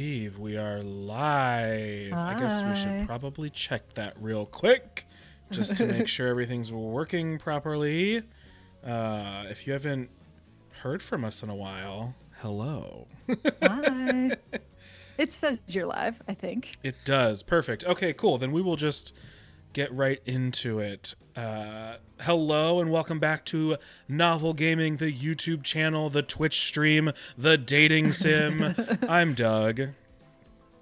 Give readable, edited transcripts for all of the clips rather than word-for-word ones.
Eve, we are live. I guess we should Hi. probably check that real quick just to make sure everything's working properly. If you haven't heard from us in a while, hello. Hi. It says you're live, I think. It does. Perfect. Okay, cool. Then we will just get right into it. Hello and welcome back to Novel Gaming, the YouTube channel, the Twitch stream, the dating sim. I'm Doug.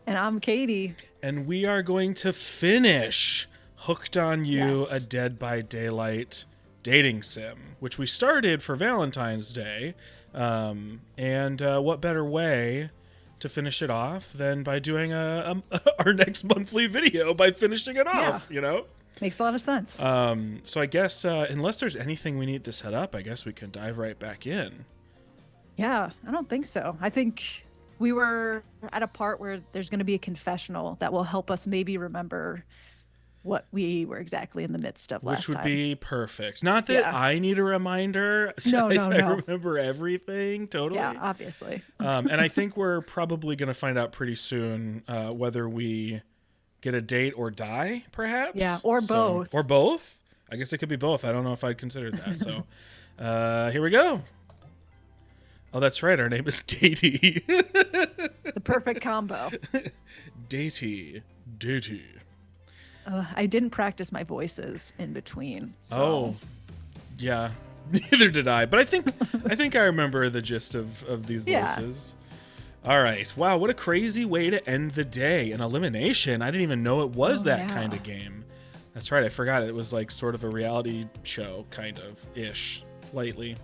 And I'm Katie. And we are going to finish Hooked on You, Yes. a Dead by Daylight dating sim, which we started for Valentine's Day. And what better way to finish it off than by doing our next monthly video by finishing it off, you know? Makes a lot of sense. So I guess unless there's anything we need to set up, I guess we can dive right back in. Yeah, I don't think so. I think we were at a part where there's going to be a confessional that will help us maybe remember what we were exactly in the midst of last Which would time. be perfect. Not that Yeah. I need a reminder. No, I no. remember everything, totally. Yeah, obviously. And I think we're probably going to find out pretty soon whether we get a date or die, perhaps. Yeah, or both. Or both. I guess it could be both. I don't know if I'd considered that. So here we go. Oh, that's right. Our name is Datey. The perfect combo. Datey. I didn't practice my voices in between. So. Oh, yeah. Neither did I. But I think I remember the gist of these voices. Yeah. All right. Wow, what a crazy way to end the day. An elimination. I didn't even know it was that kind of game. That's right. I forgot it was like sort of a reality show, kind of ish, lightly.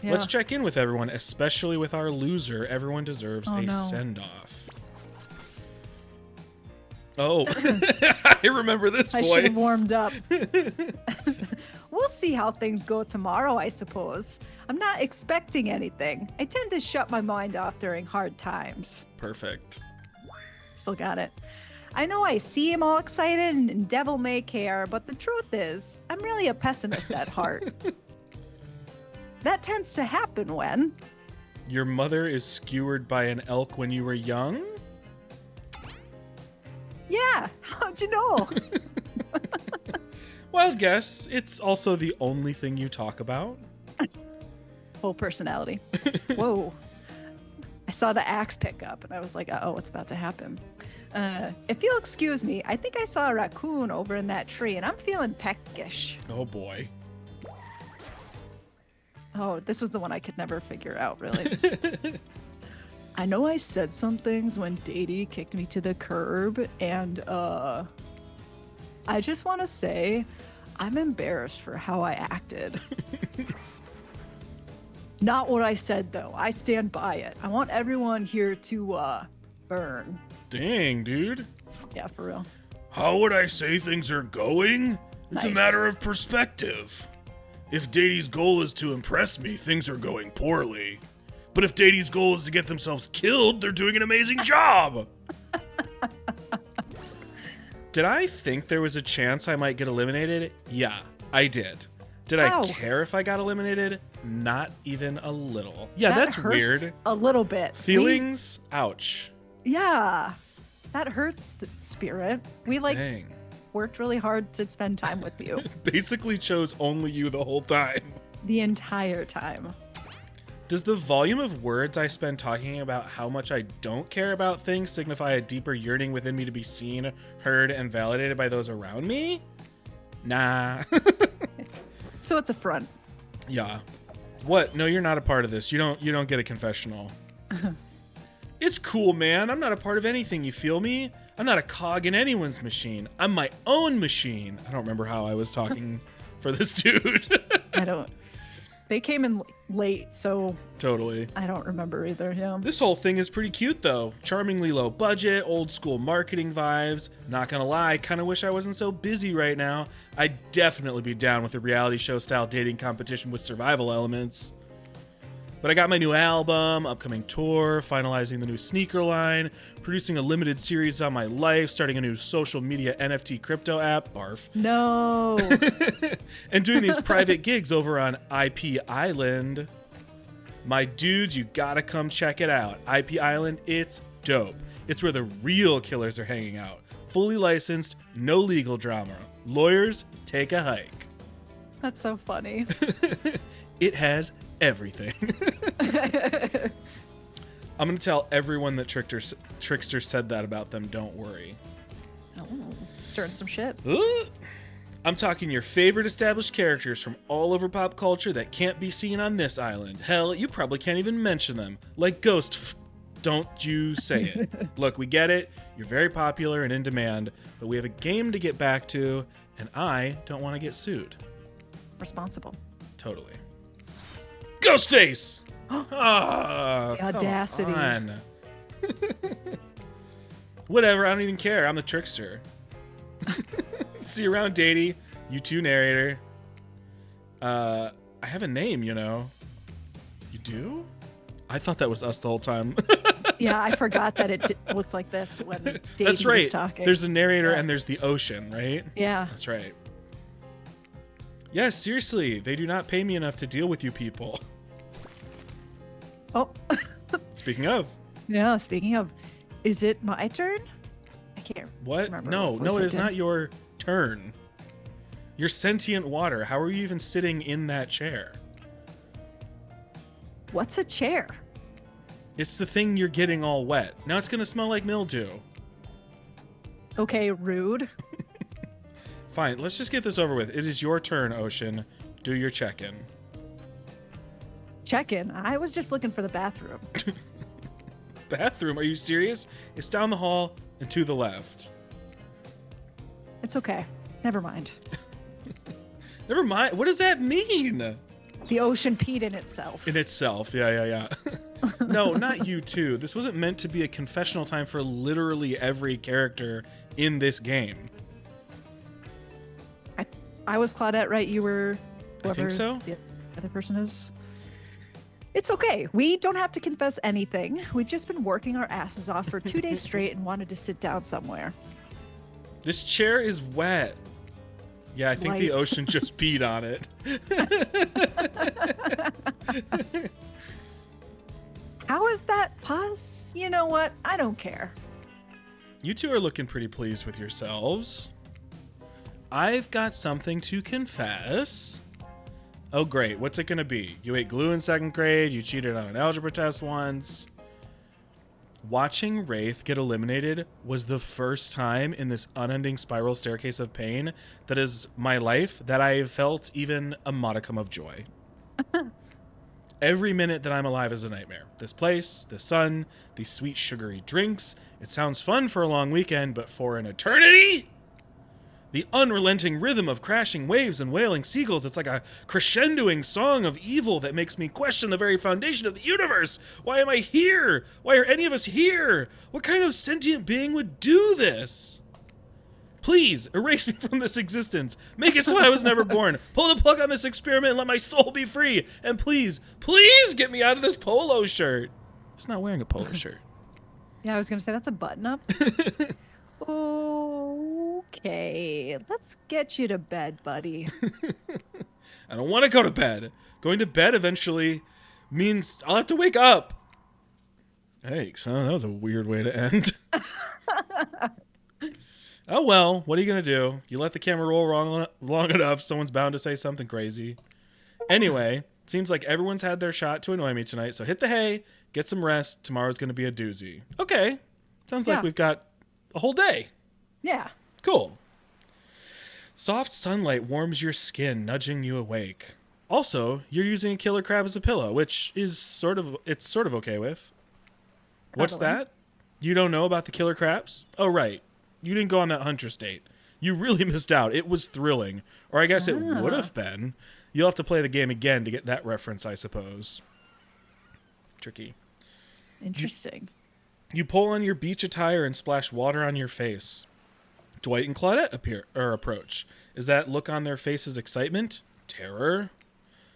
Yeah. Let's check in with everyone, especially with our loser. Everyone deserves a send-off. Oh, I remember this voice. I should have warmed up. We'll see how things go tomorrow, I suppose. I'm not expecting anything. I tend to shut my mind off during hard times. Perfect. Still got it. I know I seem all excited and devil may care, but the truth is, I'm really a pessimist at heart. That tends to happen when... Your mother is skewered by an elk when you were young? Yeah, how'd you know? Wild guess. It's also the only thing you talk about. Full personality. Whoa. I saw the axe pick up and I was like, uh-oh, what's about to happen? If you'll excuse me, I think I saw a raccoon over in that tree and I'm feeling peckish. Oh boy. Oh, this was the one I could never figure out, really. I know I said some things when Datey kicked me to the curb, and I just want to say I'm embarrassed for how I acted. Not what I said, though. I stand by it. I want everyone here to burn. Dang, dude. Yeah, for real. How would I say things are going? It's a Nice. matter of perspective. If Datey's goal is to impress me, things are going poorly. But if Datey's goal is to get themselves killed, they're doing an amazing job. Did I think there was a chance I might get eliminated? Yeah, I did. Did Wow. I care if I got eliminated? Not even a little. Yeah, That that's hurts weird. a little bit. Feelings? Ouch. Yeah, that hurts the spirit. We Dang. worked really hard to spend time with you Basically chose only you the whole time. the entire time. Does the volume of words I spend talking about how much I don't care about things signify a deeper yearning within me to be seen, heard, and validated by those around me? Nah. So it's a front. Yeah. What? No, you're not a part of this. You don't get a confessional. It's cool, man. I'm not a part of anything, you feel me? I'm not a cog in anyone's machine. I'm my own machine. I don't remember how I was talking for this dude. I don't. They came in late, so Totally. I don't remember either. Yeah. This whole thing is pretty cute, though. Charmingly low budget, old school marketing vibes. Not gonna lie, kind of wish I wasn't so busy right now. I'd definitely be down with a reality show style dating competition with survival elements. But I got my new album, upcoming tour, finalizing the new sneaker line, producing a limited series on my life, starting a new social media NFT crypto app, barf, No. and doing these private gigs over on IP Island. My dudes, you gotta come check it out. IP Island, it's dope. It's where the real killers are hanging out. Fully licensed, no legal drama. Lawyers, take a hike. That's so funny. It has everything. I'm going to tell everyone that Trickster said that about them. Don't worry. Oh, stirring some shit. I'm talking your favorite established characters from all over pop culture that can't be seen on this island. Hell, you probably can't even mention them. Like Ghost. Don't you say it. Look, we get it. You're very popular and in demand, but we have a game to get back to, and I don't want to get sued. Responsible. Totally. Ghostface! Ah, The audacity. come on. Whatever, I don't even care. I'm the trickster. See you around, Datey. You too, narrator. I have a name, you know. You do? I thought that was us the whole time. Yeah, I forgot that it looked like this when Davey That's right. was talking. There's a narrator Yeah. and there's the ocean, right? Yeah. That's right. Yeah, seriously, they do not pay me enough to deal with you people. Oh. Speaking of. Yeah, speaking of, is it my turn? I can't What? remember. No, what no, voice it I is did. not your turn. You're sentient water. How are you even sitting in that chair? What's a chair? It's the thing you're getting all wet. Now it's going to smell like mildew. Okay, rude. Fine, let's just get this over with. It is your turn, Ocean. Do your check-in. Check-in. I was just looking for the bathroom. Bathroom? Are you serious? It's down the hall and to the left. It's okay. Never mind. Never mind. What does that mean? The ocean peed in itself. In itself. Yeah. No, not you two. This wasn't meant to be a confessional time for literally every character in this game. I was Claudette, right? You were I think whoever so. the other person is. It's okay. We don't have to confess anything. We've just been working our asses off for 2 days straight and wanted to sit down somewhere. This chair is wet. Yeah, I think the Right. ocean just peed on it. How is that pus? You know what? I don't care. You two are looking pretty pleased with yourselves. I've got something to confess. Oh, great. What's it going to be? You ate glue in 2nd grade. You cheated on an algebra test once. Watching Wraith get eliminated was the first time in this unending spiral staircase of pain that is my life that I felt even a modicum of joy. Every minute that I'm alive is a nightmare. This place, the sun, these sweet sugary drinks. It sounds fun for a long weekend, but for an eternity? The unrelenting rhythm of crashing waves and wailing seagulls, it's like a crescendoing song of evil that makes me question the very foundation of the universe. Why am I here? Why are any of us here? What kind of sentient being would do this? Please, erase me from this existence. Make it so I was never born. Pull the plug on this experiment and let my soul be free. And please, please get me out of this polo shirt. He's not wearing a polo shirt. Yeah, I was going to say that's a button up. Okay, let's get you to bed, buddy. I don't want to go to bed. Going to bed eventually means I'll have to wake up. Yikes, huh? That was a weird way to end. Oh well, what are you going to do? You let the camera roll long enough, someone's bound to say something crazy. Anyway, seems like everyone's had their shot to annoy me tonight, so hit the hay, get some rest. Tomorrow's going to be a doozy. Okay, sounds like Yeah. we've got a whole day. Yeah. Cool. Soft sunlight warms your skin, nudging you awake. Also, you're using a killer crab as a pillow, which is sort of okay with. What's Cuddling. that? You don't know about the killer crabs? Oh, right. You didn't go on that hunter's date. You really missed out. It was thrilling. Or I guess it would have been. You'll have to play the game again to get that reference, I suppose. Tricky. Interesting. You pull on your beach attire and splash water on your face. Dwight and Claudette approach. Is that look on their faces excitement? Terror?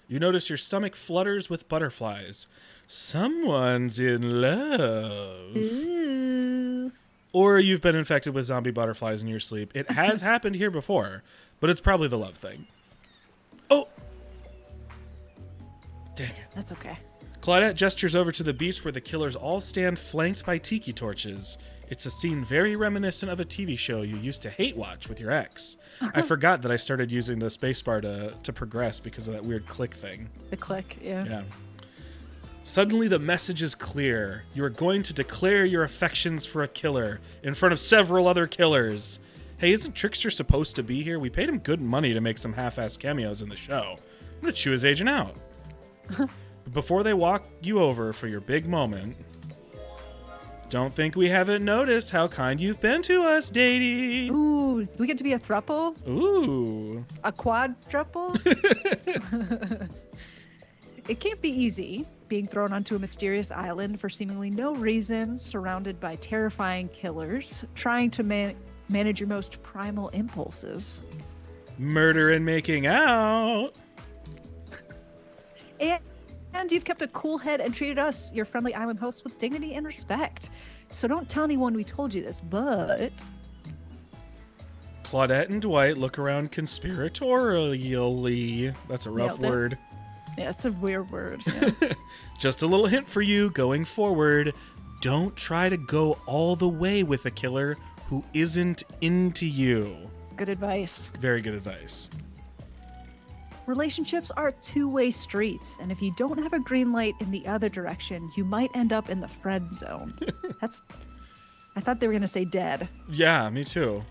You notice your stomach flutters with butterflies. Someone's in love. Ooh. Or you've been infected with zombie butterflies in your sleep. It has happened here before, but it's probably the love thing. Oh! Dang it. That's okay. Claudette gestures over to the beach where the killers all stand flanked by tiki torches. It's a scene very reminiscent of a TV show you used to hate watch with your ex. I forgot that I started using the spacebar to progress because of that weird click thing. The click, yeah. Yeah. Suddenly the message is clear. You are going to declare your affections for a killer in front of several other killers. Hey, isn't Trickster supposed to be here? We paid him good money to make some half-assed cameos in the show. I'm going to chew his agent out. But before they walk you over for your big moment, don't think we haven't noticed how kind you've been to us, Datey. Ooh, do we get to be a thruple? Ooh. A quadruple? It can't be easy being thrown onto a mysterious island for seemingly no reason, surrounded by terrifying killers, trying to manage your most primal impulses. Murder and making out. And you've kept a cool head and treated us, your friendly island hosts, with dignity and respect. So don't tell anyone we told you this, but... Claudette and Dwight look around conspiratorially. That's a rough word. Yeah, it's a weird word. Yeah. Just a little hint for you going forward. Don't try to go all the way with a killer who isn't into you. Good advice. Very good advice. Relationships are two-way streets, and if you don't have a green light in the other direction, you might end up in the friend zone. I thought they were going to say dead. Yeah, me too.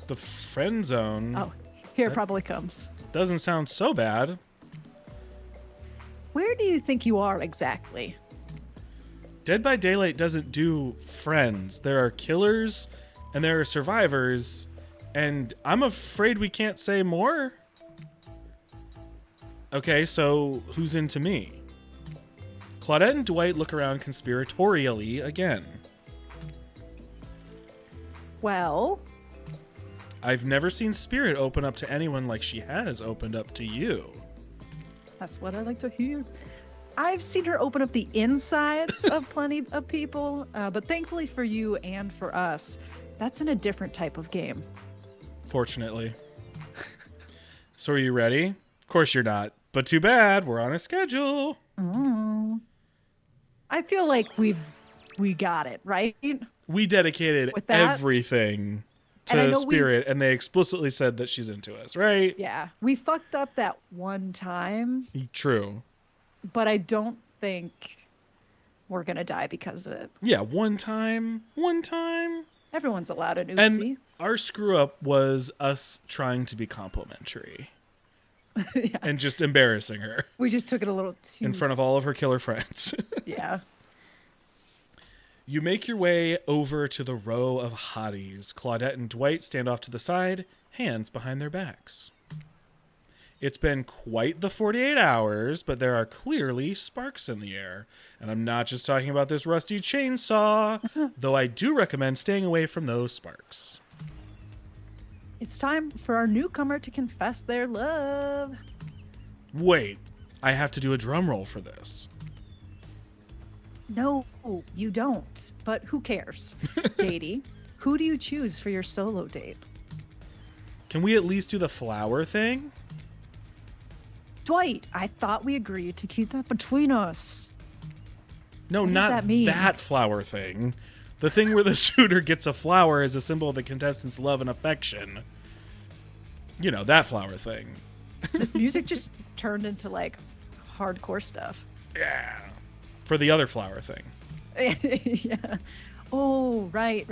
The friend zone. Oh, here it probably comes. Doesn't sound so bad. Where do you think you are exactly? Dead by Daylight doesn't do friends. There are killers and there are survivors, and I'm afraid we can't say more. Okay, so who's into me? Claudette and Dwight look around conspiratorially again. Well... I've never seen Spirit open up to anyone like she has opened up to you. That's what I like to hear. I've seen her open up the insides of plenty of people, but thankfully for you and for us, that's in a different type of game. Fortunately. So are you ready? Of course you're not, but too bad. We're on a schedule. I feel like we got it, right? We dedicated everything to Spirit, and they explicitly said that she's into us, right? Yeah. We fucked up that one time. True. But I don't think we're going to die because of it. Yeah, one time. Everyone's allowed an oopsie. And our screw up was us trying to be complimentary. Yeah. And just embarrassing her. We just took it a little too... in front of all of her killer friends. Yeah. You make your way over to the row of hotties. Claudette and Dwight stand off to the side, hands behind their backs. It's been quite the 48 hours, but there are clearly sparks in the air. And I'm not just talking about this rusty chainsaw, though I do recommend staying away from those sparks. It's time for our newcomer to confess their love. Wait, I have to do a drum roll for this. No, you don't. But who cares? Datey, who do you choose for your solo date? Can we at least do the flower thing? Dwight, I thought we agreed to keep that between us. No, What not does that mean? that flower thing. The thing where the shooter gets a flower as a symbol of the contestant's love and affection. You know, that flower thing. This music just turned into like hardcore stuff. Yeah. For the other flower thing. Yeah. Oh, right.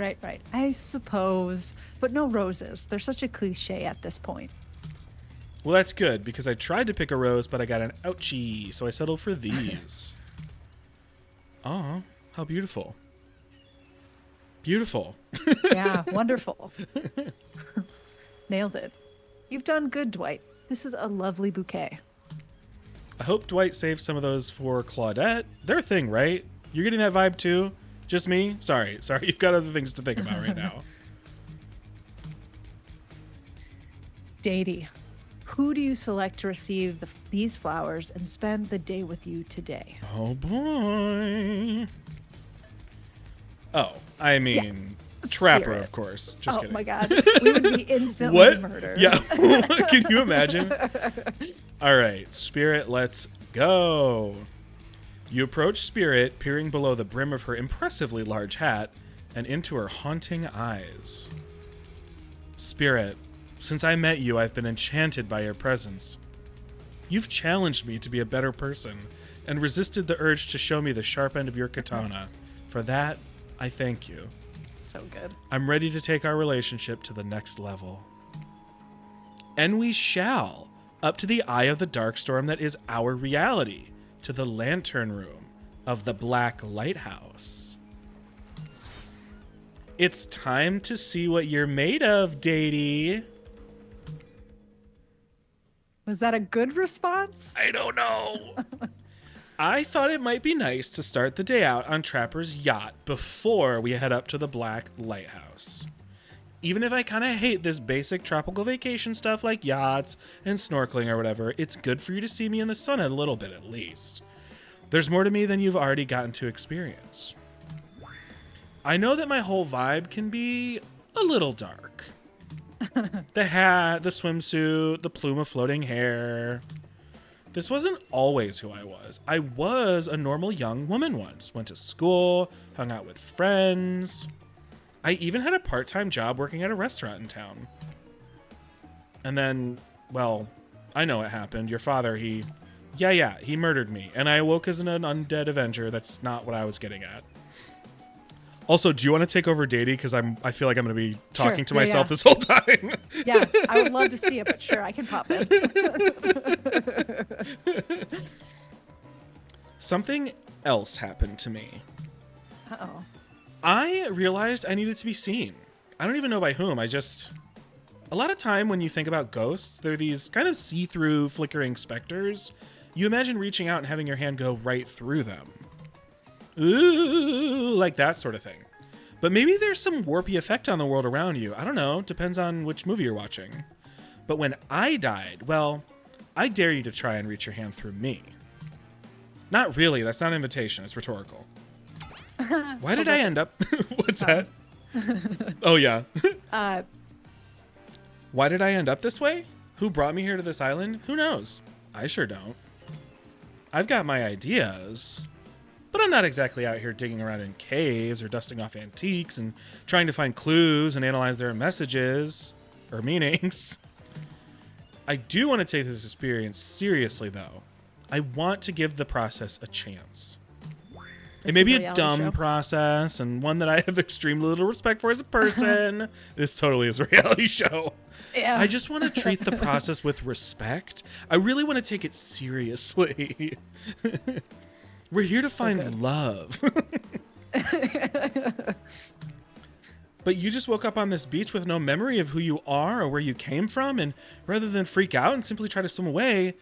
I suppose. But no roses. They're such a cliche at this point. Well, that's good, because I tried to pick a rose, but I got an ouchie, so I settled for these. Oh, how beautiful. Beautiful. Yeah, wonderful. Nailed it. You've done good, Dwight. This is a lovely bouquet. I hope Dwight saved some of those for Claudette. Their thing, right? You're getting that vibe too? Just me? Sorry. You've got other things to think about right now. Datey, who do you select to receive these flowers and spend the day with you today? Oh, boy. Oh, I mean, Trapper, Spirit. of course. Just kidding. Oh, my God. We would be instantly What? murdered. Yeah. Can you imagine? All right, Spirit, let's go. You approach Spirit, peering below the brim of her impressively large hat and into her haunting eyes. Spirit, since I met you, I've been enchanted by your presence. You've challenged me to be a better person and resisted the urge to show me the sharp end of your katana. For that, I thank you. So good. I'm ready to take our relationship to the next level. And we shall, up to the eye of the dark storm that is our reality, to the lantern room of the Black Lighthouse. It's time to see what you're made of, Datey. Was that a good response? I don't know. I thought it might be nice to start the day out on Trapper's yacht before we head up to the Black Lighthouse. Even if I kind of hate this basic tropical vacation stuff like yachts and snorkeling or whatever, it's good for you to see me in the sun a little bit at least. There's more to me than you've already gotten to experience. I know that my whole vibe can be a little dark. The hat, the swimsuit, the plume of floating hair. This wasn't always who I was. I was a normal young woman once. Went to school, hung out with friends. I even had a part-time job working at a restaurant in town. And then, well, I know what happened. Your father, he murdered me. And I awoke as an undead Avenger. That's not what I was getting at. Also, do you want to take over Datey? Because I feel like I'm going to be talking to myself this whole time. Yeah, I would love to see it, but sure, I can pop in. Something else happened to me. Uh-oh. I realized I needed to be seen. I don't even know by whom. A lot of time when you think about ghosts, they're these kind of see-through, flickering specters. You imagine reaching out and having your hand go right through them. Ooh, like that sort of thing. But maybe there's some warpy effect on the world around you. I don't know. Depends on which movie you're watching. But when I died, well, I dare you to try and reach your hand through me. Not really. That's not an invitation. It's rhetorical. Why did I end up... What's that? Oh, yeah. Why did I end up this way? Who brought me here to this island? Who knows? I sure don't. I've got my ideas... But I'm not exactly out here digging around in caves or dusting off antiques and trying to find clues and analyze their messages or meanings. I do want to take this experience seriously, though. I want to give the process a chance. It may be a dumb process and one that I have extremely little respect for as a person. This totally is a reality show. Yeah. I just want to treat the process with respect. I really want to take it seriously. We're here to find love. But you just woke up on this beach with no memory of who you are or where you came from, and rather than freak out and simply try to swim away,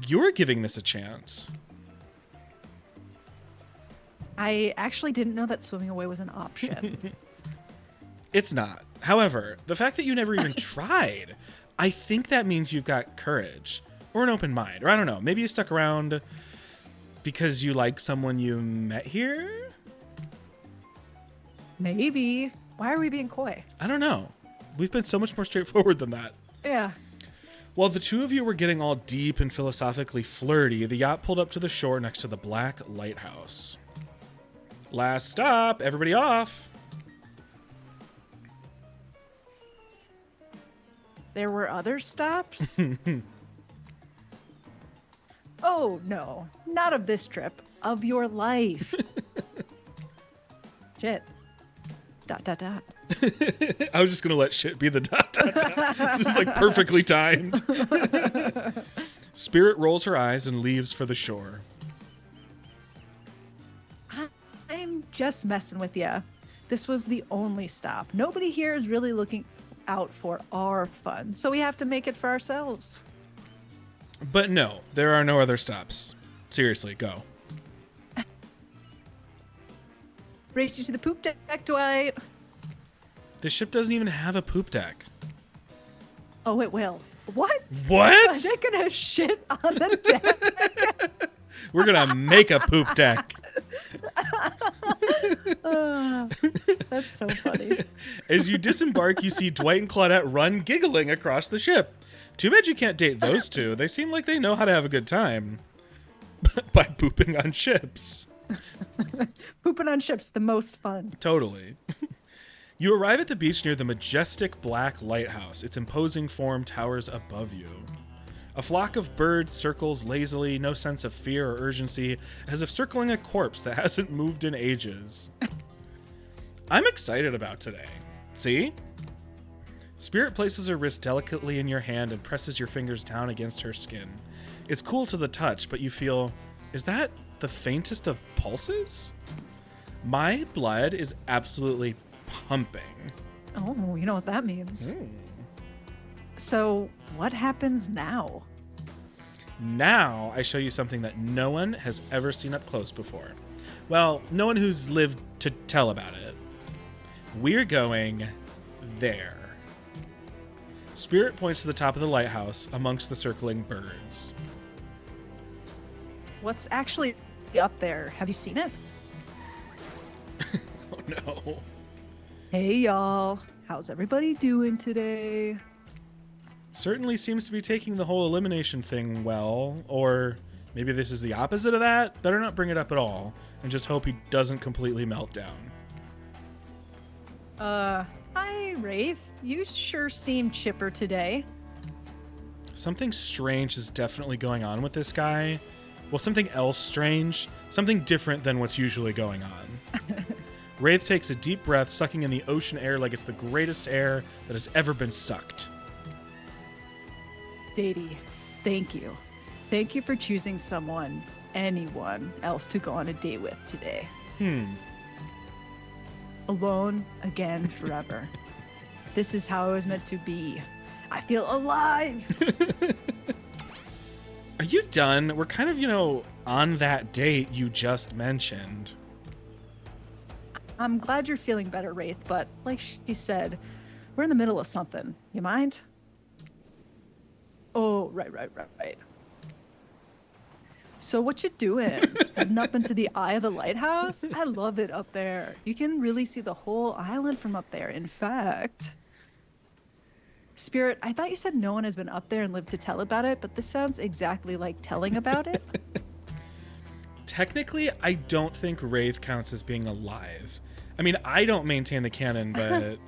you're giving this a chance. I actually didn't know that swimming away was an option. It's not. However, the fact that you never even tried, I think that means you've got courage or an open mind, or I don't know, maybe you stuck around because you like someone you met here? Maybe. Why are we being coy? I don't know. We've been so much more straightforward than that. Yeah. While the two of you were getting all deep and philosophically flirty, the yacht pulled up to the shore next to the Black Lighthouse. Last stop, everybody off. There were other stops? Oh, no. Not of this trip. Of your life. Shit. ... I was just going to let shit be the ... This is like perfectly timed. Spirit rolls her eyes and leaves for the shore. I'm just messing with ya. This was the only stop. Nobody here is really looking out for our fun, so we have to make it for ourselves. But no, there are no other stops. Seriously, go. Race you to the poop deck, Dwight. The ship doesn't even have a poop deck. Oh, it will. What? What? Are they gonna shit on the deck? We're gonna make a poop deck. That's so funny. As you disembark, you see Dwight and Claudette run giggling across the ship. Too bad you can't date those two. They seem like they know how to have a good time. By pooping on ships. Pooping on ships, the most fun. Totally. You arrive at the beach near the majestic black lighthouse. Its imposing form towers above you. A flock of birds circles lazily, no sense of fear or urgency, as if circling a corpse that hasn't moved in ages. I'm excited about today. See? Spirit places her wrist delicately in your hand and presses your fingers down against her skin. It's cool to the touch, but you feel, is that the faintest of pulses? My blood is absolutely pumping. Oh, you know what that means. So, what happens now? Now I show you something that no one has ever seen up close before. Well, no one who's lived to tell about it. We're going there. Spirit points to the top of the lighthouse amongst the circling birds. What's actually up there? Have you seen it? Oh no. Hey, y'all. How's everybody doing today? Certainly seems to be taking the whole elimination thing well, or maybe this is the opposite of that. Better not bring it up at all, and just hope he doesn't completely melt down. Hi, Wraith. You sure seem chipper today. Something strange is definitely going on with this guy. Well, something else strange. Something different than what's usually going on. Wraith takes a deep breath, sucking in the ocean air like it's the greatest air that has ever been sucked. Datey, thank you. Thank you for choosing anyone else to go on a date with today. Alone, again, forever. This is how it was meant to be. I feel alive! Are you done? We're kind of, on that date you just mentioned. I'm glad you're feeling better, Wraith, but like she said, we're in the middle of something. You mind? Oh, right. So what you doing? Heading up into the eye of the lighthouse? I love it up there. You can really see the whole island from up there. In fact, Spirit, I thought you said no one has been up there and lived to tell about it, but this sounds exactly like telling about it. Technically, I don't think Wraith counts as being alive. I mean, I don't maintain the canon, but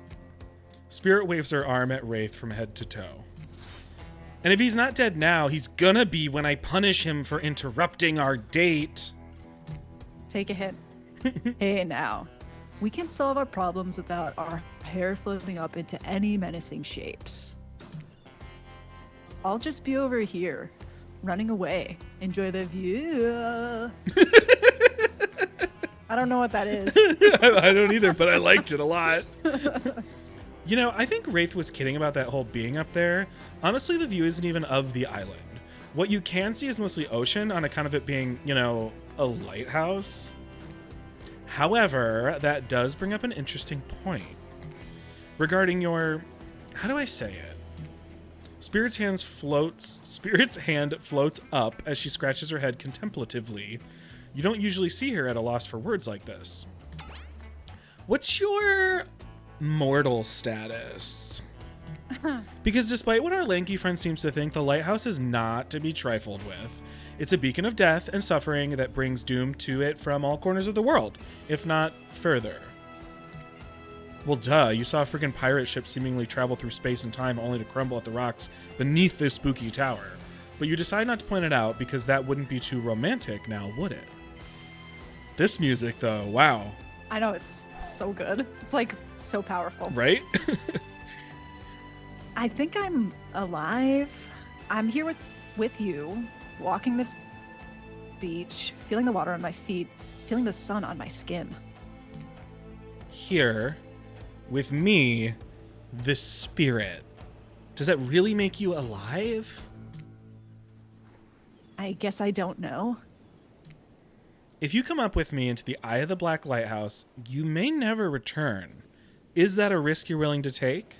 Spirit waves her arm at Wraith from head to toe. And if he's not dead now, he's gonna be when I punish him for interrupting our date. Take a hint. Hey, now. We can solve our problems without our hair flipping up into any menacing shapes. I'll just be over here, running away. Enjoy the view. I don't know what that is. I don't either, but I liked it a lot. I think Wraith was kidding about that whole being up there. Honestly, the view isn't even of the island. What you can see is mostly ocean on account of it being, a lighthouse. However, that does bring up an interesting point regarding your, how do I say it? Spirit's hand floats up as she scratches her head contemplatively. You don't usually see her at a loss for words like this. What's your mortal status? Because despite what our lanky friend seems to think, the lighthouse is not to be trifled with. It's a beacon of death and suffering that brings doom to it from all corners of the world, if not further. Well, duh, you saw a freaking pirate ship seemingly travel through space and time only to crumble at the rocks beneath this spooky tower. But you decide not to point it out because that wouldn't be too romantic now, would it? This music, though, wow. I know, it's so good. It's like so powerful. Right? I think I'm alive. I'm here with you, walking this beach, feeling the water on my feet, feeling the sun on my skin. Here, with me, the spirit. Does that really make you alive? I guess I don't know. If you come up with me into the eye of the Black Lighthouse, you may never return. Is that a risk you're willing to take?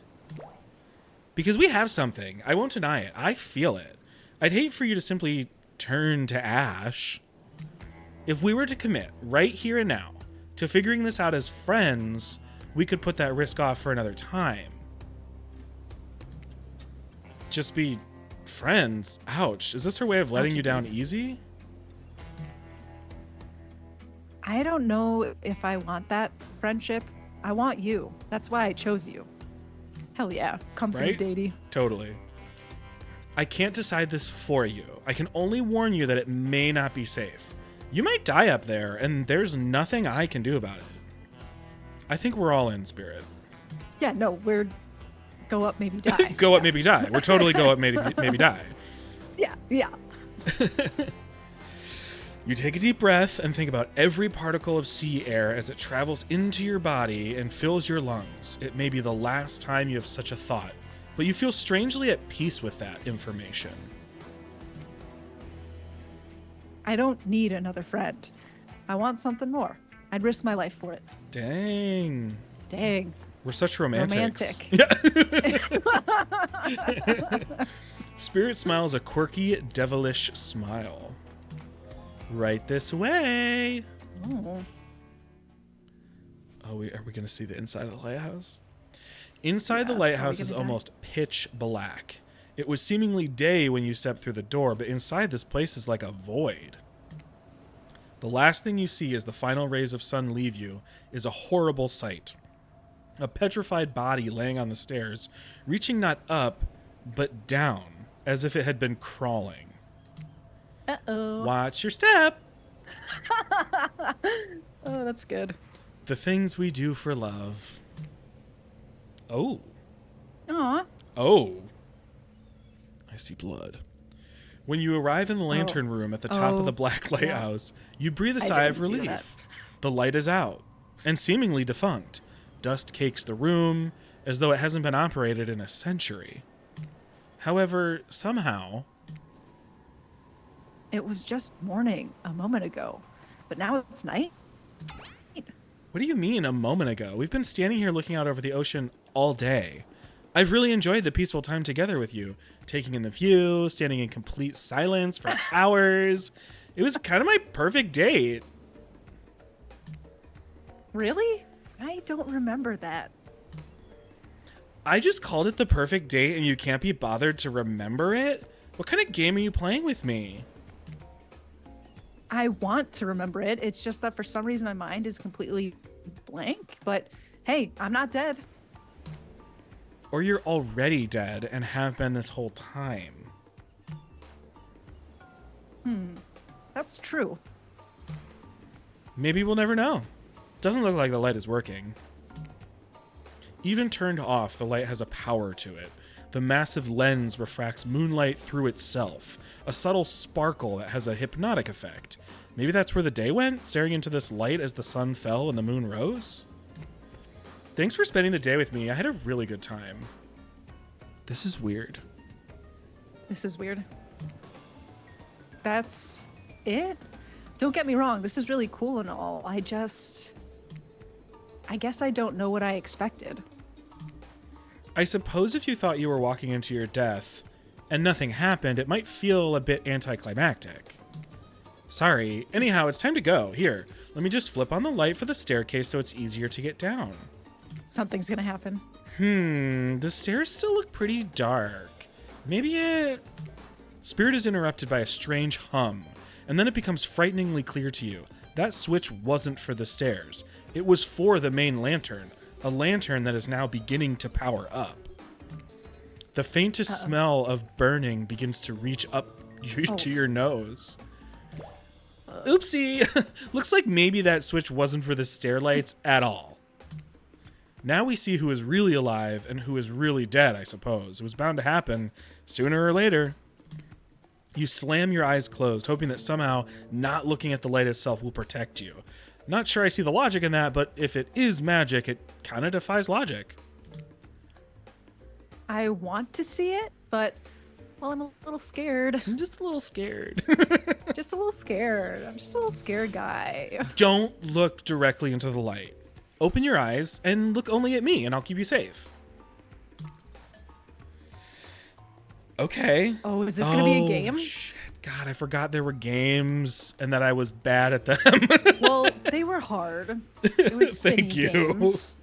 Because we have something. I won't deny it. I feel it. I'd hate for you to simply turn to ash. If we were to commit right here and now to figuring this out as friends, we could put that risk off for another time. Just be friends. Ouch. Is this her way of letting you down easy? I don't know if I want that friendship. I want you. That's why I chose you. Hell yeah. Come through, Right? Datey. Totally. I can't decide this for you. I can only warn you that it may not be safe. You might die up there, and there's nothing I can do about it. I think we're all in, Spirit. Yeah, no, we're go up, maybe die. Go up, maybe die. We're totally go up, maybe die. Yeah, yeah. You take a deep breath and think about every particle of sea air as it travels into your body and fills your lungs. It may be the last time you have such a thought, but you feel strangely at peace with that information. I don't need another friend. I want something more. I'd risk my life for it. Dang. Dang. We're such romantics. Romantic. Yeah. Spirit smiles a quirky, devilish smile. Right this way. Oh. Are we going to see the inside of the lighthouse? Inside the Yeah, lighthouse are we is gonna die? almost pitch black. It was seemingly day when you stepped through the door, but inside this place is like a void. The last thing you see as the final rays of sun leave you is a horrible sight. A petrified body laying on the stairs, reaching not up, but down, as if it had been crawling. Uh-oh. Watch your step! Oh, that's good. The things we do for love. Oh. Aw. Oh. I see blood. When you arrive in the lantern room at the top of the black lighthouse, you breathe a I sigh of didn't see that. relief. The light is out, and seemingly defunct. Dust cakes the room, as though it hasn't been operated in a century. However, somehow... It was just morning a moment ago, but now it's night? What do you mean, a moment ago? We've been standing here looking out over the ocean all day. I've really enjoyed the peaceful time together with you, taking in the view, standing in complete silence for hours. It was kind of my perfect date. Really? I don't remember that. I just called it the perfect date and you can't be bothered to remember it? What kind of game are you playing with me? I want to remember it. It's just that for some reason my mind is completely blank. But hey, I'm not dead. Or you're already dead and have been this whole time. That's true. Maybe we'll never know. Doesn't look like the light is working. Even turned off, the light has a power to it. The massive lens refracts moonlight through itself, a subtle sparkle that has a hypnotic effect. Maybe that's where the day went, staring into this light as the sun fell and the moon rose? Thanks for spending the day with me. I had a really good time. This is weird. This is weird. That's it? Don't get me wrong. This is really cool and all. I guess I don't know what I expected. I suppose if you thought you were walking into your death and nothing happened, it might feel a bit anticlimactic. Sorry. Anyhow, it's time to go. Here, let me just flip on the light for the staircase so it's easier to get down. Something's gonna happen. The stairs still look pretty dark. Maybe it... Spirit is interrupted by a strange hum, and then it becomes frighteningly clear to you. That switch wasn't for the stairs. It was for the main lantern, a lantern that is now beginning to power up. The faintest smell of burning begins to reach up to your nose. Oopsie! Looks like maybe that switch wasn't for the stair lights at all. Now we see who is really alive and who is really dead, I suppose. It was bound to happen sooner or later. You slam your eyes closed, hoping that somehow not looking at the light itself will protect you. Not sure I see the logic in that, but if it is magic, it kind of defies logic. I want to see it, but well, I'm a little scared. I'm just a little scared. Just a little scared. I'm just a little scared guy. Don't look directly into the light. Open your eyes and look only at me, and I'll keep you safe. Okay. Oh, is this gonna be a game? Shit. God, I forgot there were games and that I was bad at them. Well, they were hard. It was spinning Thank you. games.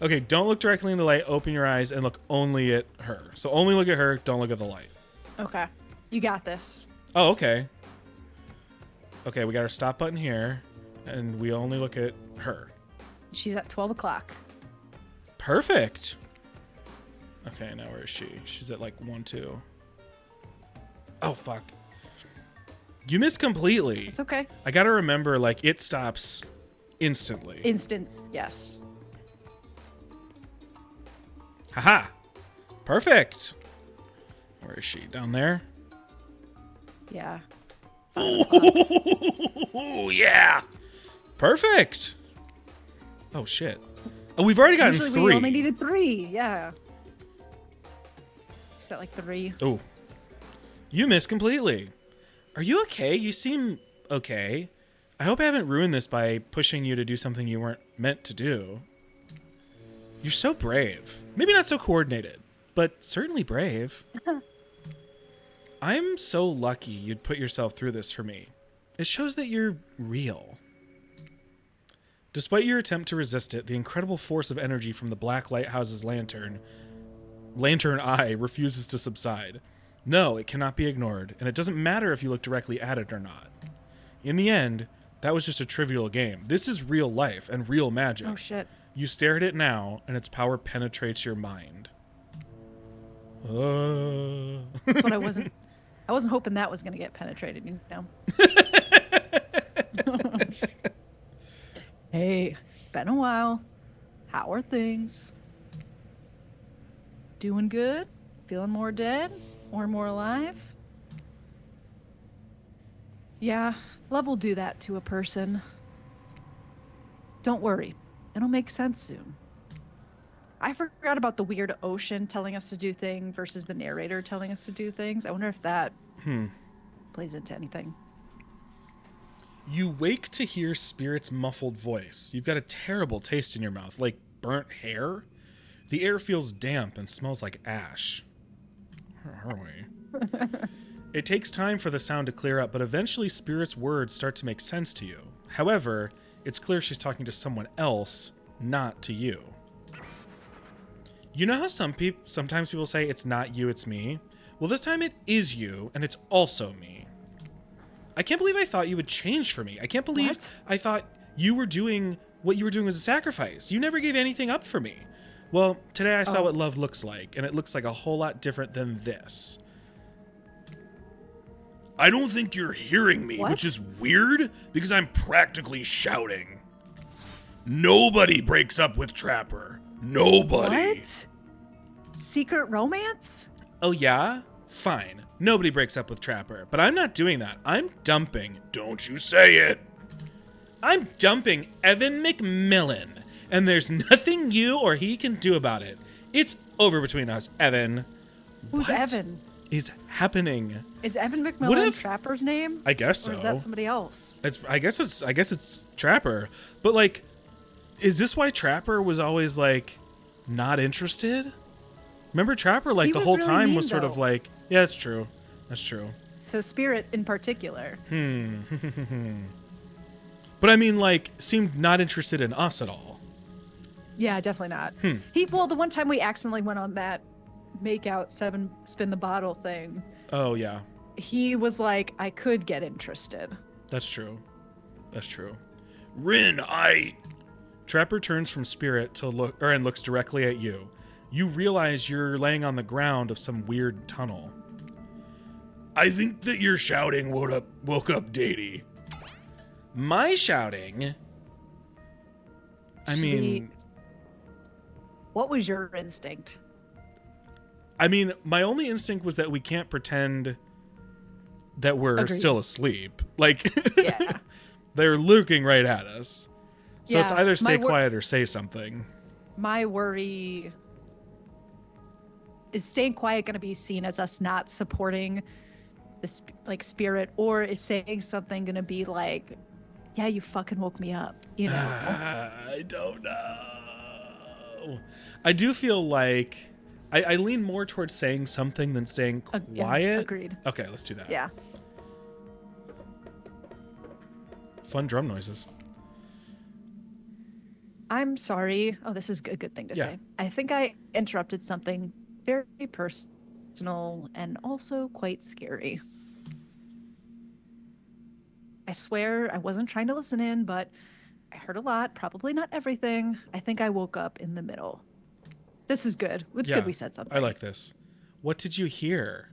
Okay, don't look directly in the light. Open your eyes and look only at her. So only look at her. Don't look at the light. Okay, you got this. Oh, okay. Okay, we got our stop button here. And we only look at her. She's at 12 o'clock. Perfect. Okay, now where is she? She's at like 1, 2. Oh, fuck. You missed completely. It's okay. I gotta remember, like, it stops instantly. Instant, yes. Haha. Perfect. Where is she? Down there? Yeah. Oh, yeah. Perfect. Oh, shit. Oh, we've already gotten Usually 3. we only needed 3, yeah. Is that like 3? Oh. You missed completely. Are you okay? You seem okay. I hope I haven't ruined this by pushing you to do something you weren't meant to do. You're so brave. Maybe not so coordinated, but certainly brave. I'm so lucky you'd put yourself through this for me. It shows that you're real. Despite your attempt to resist it, the incredible force of energy from the Black Lighthouse's lantern eye refuses to subside. No, it cannot be ignored, and it doesn't matter if you look directly at it or not. In the end, that was just a trivial game. This is real life and real magic. Oh, shit. You stare at it now, and its power penetrates your mind. That's what I wasn't hoping that was going to get penetrated, you know? Hey, been a while. How are things? Doing good? Feeling more dead? Or more alive? Yeah, love will do that to a person. Don't worry, it'll make sense soon. I forgot about the weird ocean telling us to do things versus the narrator telling us to do things. I wonder if that plays into anything. You wake to hear Spirit's muffled voice. You've got a terrible taste in your mouth, like burnt hair. The air feels damp and smells like ash. Where are we? It takes time for the sound to clear up, but eventually Spirit's words start to make sense to you. However, it's clear she's talking to someone else, not to you. You know how sometimes people say it's not you, it's me? Well, this time it is you, and it's also me. I can't believe I thought you would change for me. I can't believe What? I thought you were doing what you were doing was a sacrifice. You never gave anything up for me. Well, today I saw what love looks like, and it looks like a whole lot different than this. I don't think you're hearing me, What? which is weird because I'm practically shouting. Nobody breaks up with Trapper. Nobody. What? Secret romance? Oh, yeah? Fine. Nobody breaks up with Trapper, but I'm not doing that. I'm dumping. Don't you say it. I'm dumping Evan McMillan, and there's nothing you or he can do about it. It's over between us, Evan. Who's What Evan? is happening? Is Evan What McMillan if- Trapper's name? I guess so. Or is that somebody else? I guess it's Trapper. But like, is this why Trapper was always like not interested? Remember Trapper like He the was whole really time mean, was sort of though. like, yeah, that's true. That's true. To Spirit in particular. But I mean, like, seemed not interested in us at all. Yeah, definitely not. Well, the one time we accidentally went on that make out 7 spin the bottle thing, Oh yeah, he was like, I could get interested. that's true. That's true. Rin, Trapper turns from Spirit to and looks directly at you. You realize you're laying on the ground of some weird tunnel. I think that your shouting woke up Datey. My shouting? I mean, What was your instinct? my only instinct was that we can't pretend that we're Agreed. still asleep. Like, Yeah. they're looking right at us. So it's Yeah, either stay my quiet or say something. My worry is staying quiet going to be seen as us not supporting this Spirit, or is saying something going to be like, yeah, you fucking woke me up, you know? I don't know. I do feel like I lean more towards saying something than staying Yeah, quiet. agreed. Okay, let's do that. Yeah. Fun drum noises. I'm sorry. Oh, this is a good thing to Yeah. say. I think I interrupted something very personal and also quite scary. I swear I wasn't trying to listen in, but I heard a lot, probably not everything. I think I woke up in the middle. This is good. It's Yeah, good we said something. I like this. What did you hear?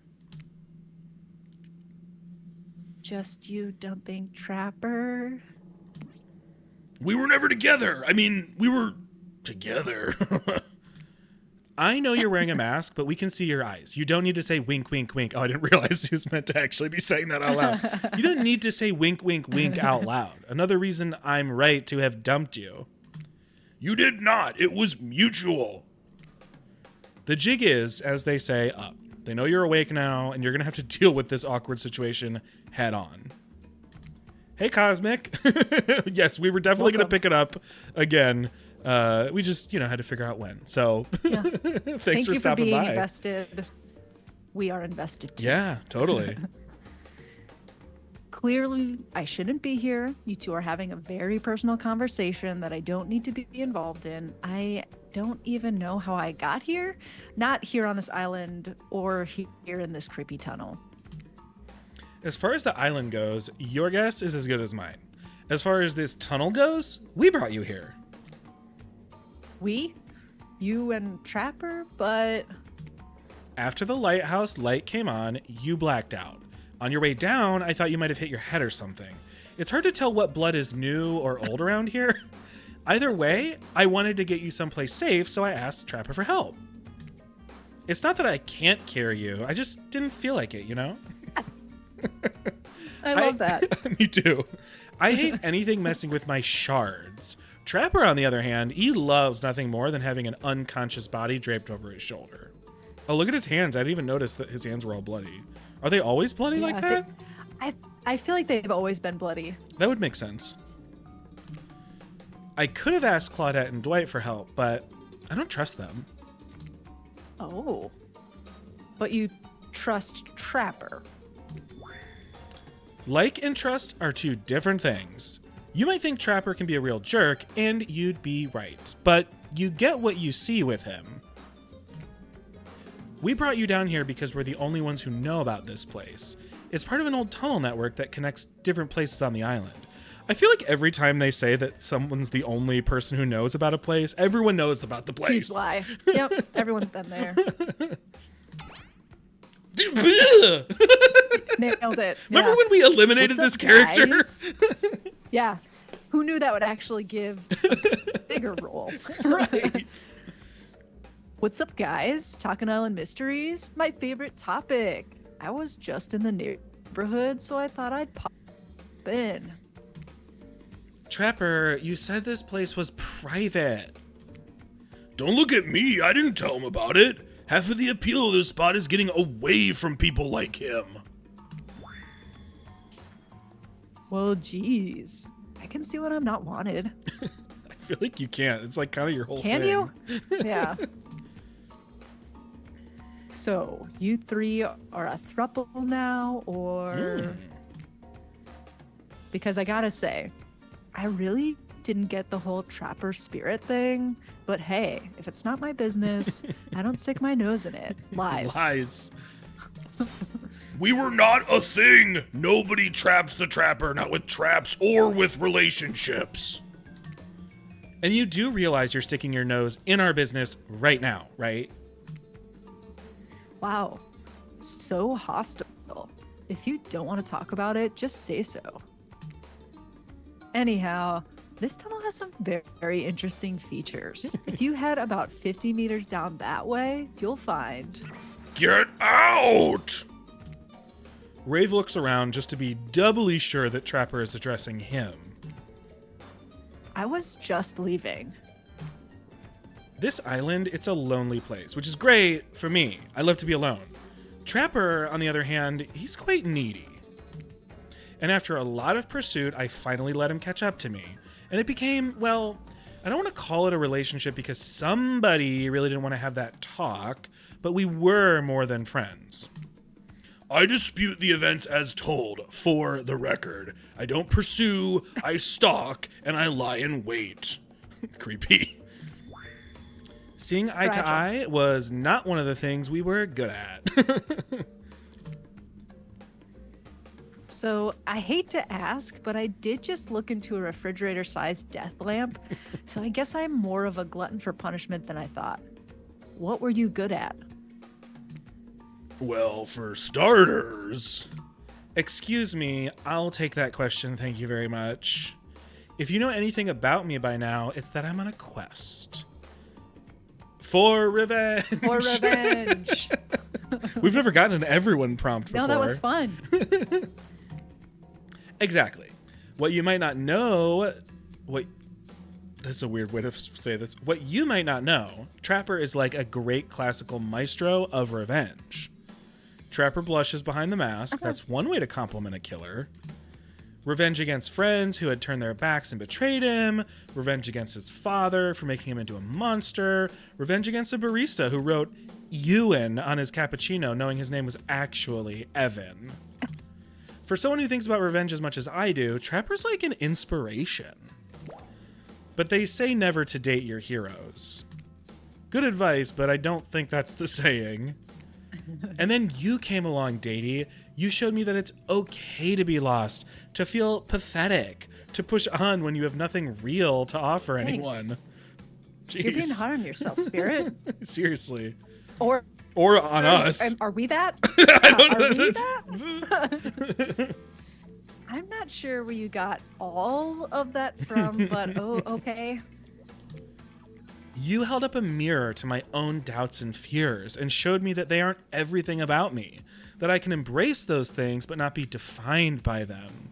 Just you dumping Trapper. We were never together. I mean, we were together. I know you're wearing a mask, but we can see your eyes. You don't need to say wink, wink, wink. Oh, I didn't realize he was meant to actually be saying that out loud. You don't need to say wink, wink, wink out loud. Another reason I'm right to have dumped you. You did not. It was mutual. The jig is, as they say, up. They know you're awake now, and you're going to have to deal with this awkward situation head on. Hey, Cosmic. Yes, we were definitely going to pick it up again. We just, had to figure out when. So Yeah. thanks for stopping by. Thank you for being invested. We are invested too. Yeah, totally. Clearly, I shouldn't be here. You two are having a very personal conversation that I don't need to be involved in. I don't even know how I got here. Not here on this island or here in this creepy tunnel. As far as the island goes, your guess is as good as mine. As far as this tunnel goes, we brought you here. We? You and Trapper? But... After the lighthouse light came on, you blacked out. On your way down, I thought you might have hit your head or something. It's hard to tell what blood is new or old around here. Either way, I wanted to get you someplace safe, so I asked Trapper for help. It's not that I can't carry you, I just didn't feel like it, I love that. Me too. I hate anything messing with my shards. Trapper, on the other hand, he loves nothing more than having an unconscious body draped over his shoulder. Oh, look at his hands. I didn't even notice that his hands were all bloody. Are they always bloody like that? I feel like they've always been bloody. That would make sense. I could have asked Claudette and Dwight for help, but I don't trust them. Oh. But you trust Trapper. Like and trust are two different things. You might think Trapper can be a real jerk, and you'd be right. But you get what you see with him. We brought you down here because we're the only ones who know about this place. It's part of an old tunnel network that connects different places on the island. I feel like every time they say that someone's the only person who knows about a place, everyone knows about the place. Huge lie. Yep, everyone's been there. Nailed it. Remember when we eliminated this character? Yeah. Who knew that would actually give a bigger role? Right. What's up, guys? Talking Island Mysteries? My favorite topic. I was just in the neighborhood, so I thought I'd pop in. Trapper, you said this place was private. Don't look at me. I didn't tell him about it. Half of the appeal of this spot is getting away from people like him. Well, geez. I can see when I'm not wanted. I feel like you can't. It's like kind of your whole Can thing. you? Yeah. So, you three are a throuple now, or... Because I gotta say, I really didn't get the whole Trapper spirit thing, but hey, if it's not my business, I don't stick my nose in it. Lies. Lies. We were not a thing. Nobody traps the Trapper, not with traps or with relationships. And you do realize you're sticking your nose in our business right now, right? Wow. So hostile. If you don't want to talk about it, just say so. Anyhow, this tunnel has some very, very interesting features. If you head about 50 meters down that way, you'll find... Get out! Rave looks around just to be doubly sure that Trapper is addressing him. I was just leaving. This island, it's a lonely place, which is great for me. I love to be alone. Trapper, on the other hand, he's quite needy. And after a lot of pursuit, I finally let him catch up to me. And it became, well, I don't want to call it a relationship because somebody really didn't want to have that talk, but we were more than friends. I dispute the events as told, for the record. I don't pursue, I stalk, and I lie in wait. Creepy. Seeing eye to eye was not one of the things we were good at. So I hate to ask, but I did just look into a refrigerator-sized death lamp. So I guess I'm more of a glutton for punishment than I thought. What were you good at? Well, for starters... Excuse me, I'll take that question, thank you very much. If you know anything about me by now, it's that I'm on a quest. For revenge! For revenge! We've never gotten an everyone prompt before. No, that was fun. Exactly. What you might not know... This is a weird way to say this. What you might not know, Trapper is like a great classical maestro of revenge. Trapper blushes behind the mask. That's one way to compliment a killer. Revenge against friends who had turned their backs and betrayed him. Revenge against his father for making him into a monster. Revenge against a barista who wrote Ewan on his cappuccino knowing his name was actually Evan. For someone who thinks about revenge as much as I do, Trapper's like an inspiration. But they say never to date your heroes. Good advice, but I don't think that's the saying. And then you came along, Datey. You showed me that it's okay to be lost, to feel pathetic, to push on when you have nothing real to offer anyone. Jeez. You're being hard on yourself, Spirit. Seriously. Or on us. Are we that? I don't Are know. we that? I'm not sure where you got all of that from, but okay. You held up a mirror to my own doubts and fears and showed me that they aren't everything about me, that I can embrace those things but not be defined by them.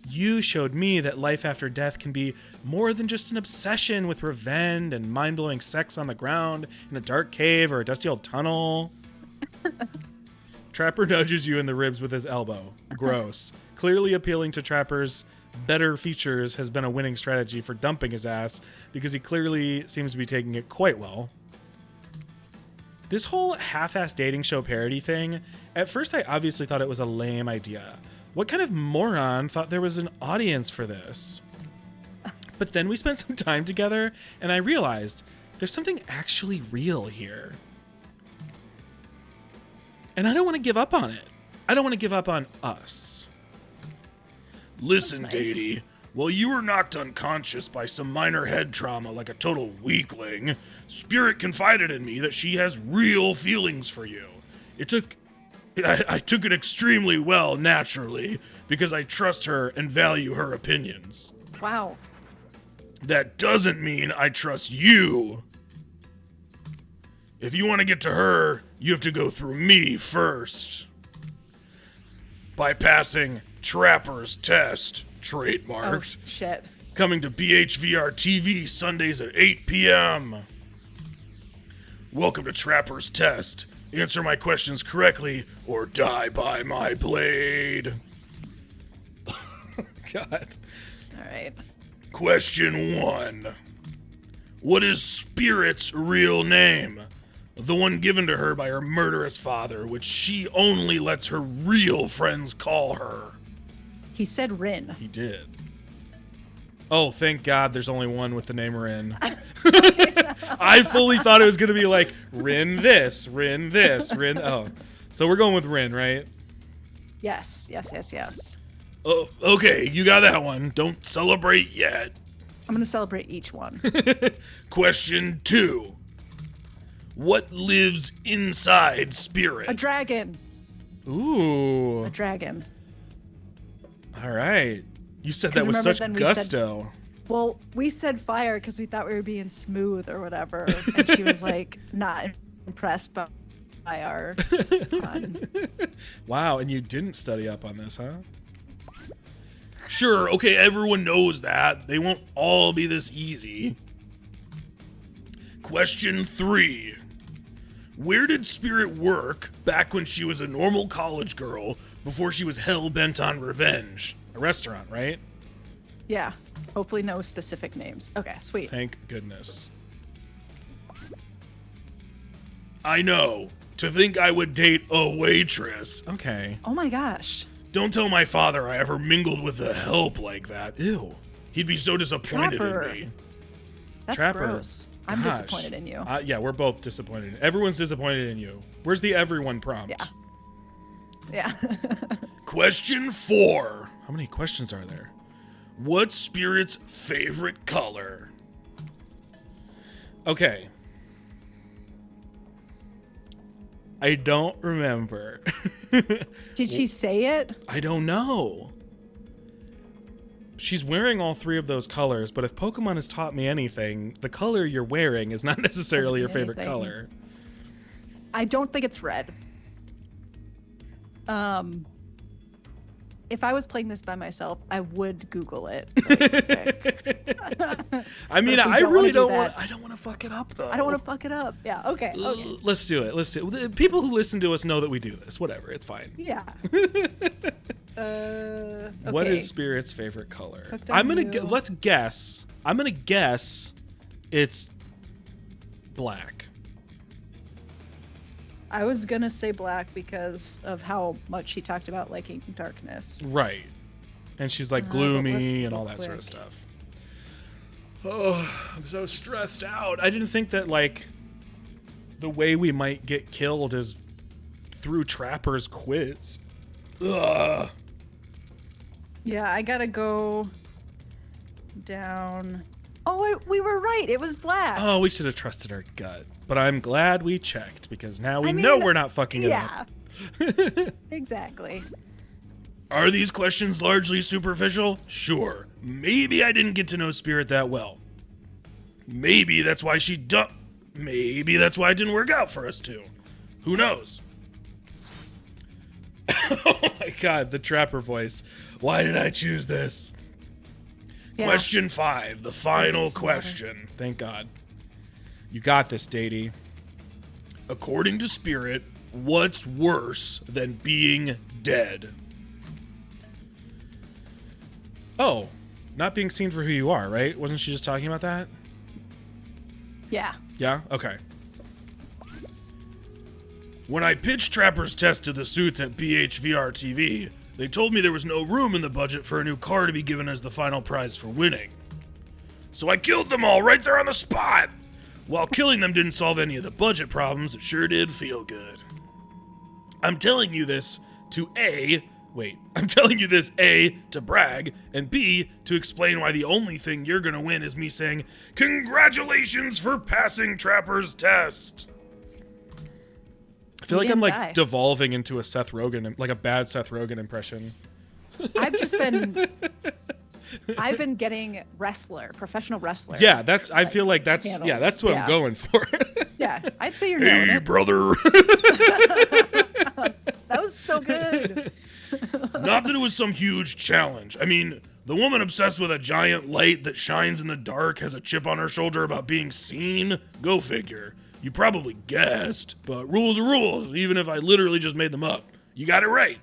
You showed me that life after death can be more than just an obsession with revenge and mind-blowing sex on the ground in a dark cave or a dusty old tunnel. Trapper nudges you in the ribs with his elbow. Gross. Clearly appealing to Trapper's better features has been a winning strategy for dumping his ass because he clearly seems to be taking it quite well. This whole half-ass dating show parody thing, at first I obviously thought it was a lame idea. What kind of moron thought there was an audience for this? But then we spent some time together and I realized there's something actually real here. And I don't want to give up on it. I don't want to give up on us. Listen, That's nice. Datey, while you were knocked unconscious by some minor head trauma like a total weakling, Spirit confided in me that she has real feelings for you. I took it extremely well, naturally, because I trust her and value her opinions. Wow. That doesn't mean I trust you. If you want to get to her, you have to go through me first. By passing Trapper's Test, trademarked. Oh, shit. Coming to BHVR TV Sundays at 8 p.m. Welcome to Trapper's Test. Answer my questions correctly or die by my blade. God. All right. Question 1. What is Spirit's real name? The one given to her by her murderous father, which she only lets her real friends call her. He said Rin. He did. Oh, thank God there's only one with the name Rin. I fully thought it was going to be like, Rin this, Rin this, Rin... Oh, so we're going with Rin, right? Yes. Oh, okay, you got that one. Don't celebrate yet. I'm going to celebrate each one. Question 2. What lives inside Spirit? A dragon. Ooh. A dragon. All right. You said that 'Cause with remember such then we gusto. Well, we said fire because we thought we were being smooth or whatever. And she was like not impressed by our pun. Wow, and you didn't study up on this, huh? Sure, okay, everyone knows that. They won't all be this easy. Question 3. Where did Spirit work back when she was a normal college girl before she was hell-bent on revenge? A restaurant, right? Yeah. Hopefully no specific names. Okay, sweet. Thank goodness. I know. To think I would date a waitress. Okay. Oh my gosh. Don't tell my father I ever mingled with a help like that. Ew. He'd be so disappointed Trapper. in me. That's Trapper. gross. I'm Gosh. disappointed in you. Yeah, we're both disappointed. Everyone's disappointed in you. Where's the everyone prompt? Yeah. Yeah. Question 4. How many questions are there? What's Spirit's favorite color? Okay. I don't remember. Did she say it? I don't know. She's wearing all 3 of those colors, but if Pokemon has taught me anything, the color you're wearing is not necessarily your favorite color. I don't think it's red. If I was playing this by myself, I would Google it. I mean, I really don't want. I don't want to fuck it up though. I don't want to fuck it up. Yeah. Okay. Okay. Let's do it. Let's do it. The people who listen to us know that we do this. Whatever. It's fine. Yeah. Okay. What is Spirit's favorite color? Hooked I'm on gonna You. let's guess. I'm gonna guess it's black. I was gonna say black because of how much she talked about liking darkness. Right. And she's like But gloomy let's and all look that sort of quick. stuff. Oh, I'm so stressed out. I didn't think that, like, the way we might get killed is through Trapper's quiz. Ugh. Yeah, I gotta go down. Oh, we were right. It was black. Oh, we should have trusted our gut. But I'm glad we checked, because now we I know mean, we're not fucking it up. Yeah. Exactly. Are these questions largely superficial? Sure. Maybe I didn't get to know Spirit that well. Maybe that's why Maybe that's why it didn't work out for us two. Who knows? Oh my god, the Trapper voice. Why did I choose this? Yeah. Question 5, the final Some question. Thank God. You got this, Datey. According to Spirit, what's worse than being dead? Oh, not being seen for who you are, right? Wasn't she just talking about that? Yeah. Yeah? Okay. When I pitched Trapper's test to the suits at BHVR TV, they told me there was no room in the budget for a new car to be given as the final prize for winning. So I killed them all right there on the spot! While killing them didn't solve any of the budget problems, it sure did feel good. I'm telling you this to I'm telling you this A, to brag, and B, to explain why the only thing you're gonna win is me saying, "Congratulations for passing Trapper's test!" I feel like I'm like devolving into a Seth Rogen, like a bad Seth Rogen impression. I've been getting professiontional wrestler. Yeah, I feel like that's what I'm going for. Yeah, I'd say you're nailing Hey, it. brother. That was so good. Not that it was some huge challenge. I mean, the woman obsessed with a giant light that shines in the dark has a chip on her shoulder about being seen. Go figure. You probably guessed, but rules are rules, even if I literally just made them up. You got it right.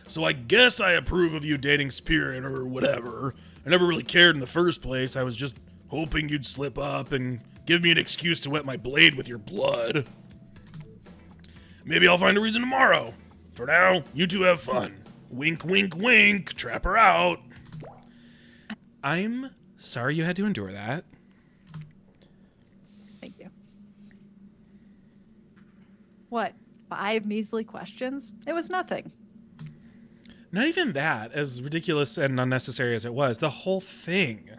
So I guess I approve of you dating Spirit or whatever. I never really cared in the first place. I was just hoping you'd slip up and give me an excuse to wet my blade with your blood. Maybe I'll find a reason tomorrow. For now, you two have fun. Wink, wink, wink. Trapper out. I'm sorry you had to endure that. Thank you. What? 5 measly questions? It was nothing. Not even that, as ridiculous and unnecessary as it was. The whole thing.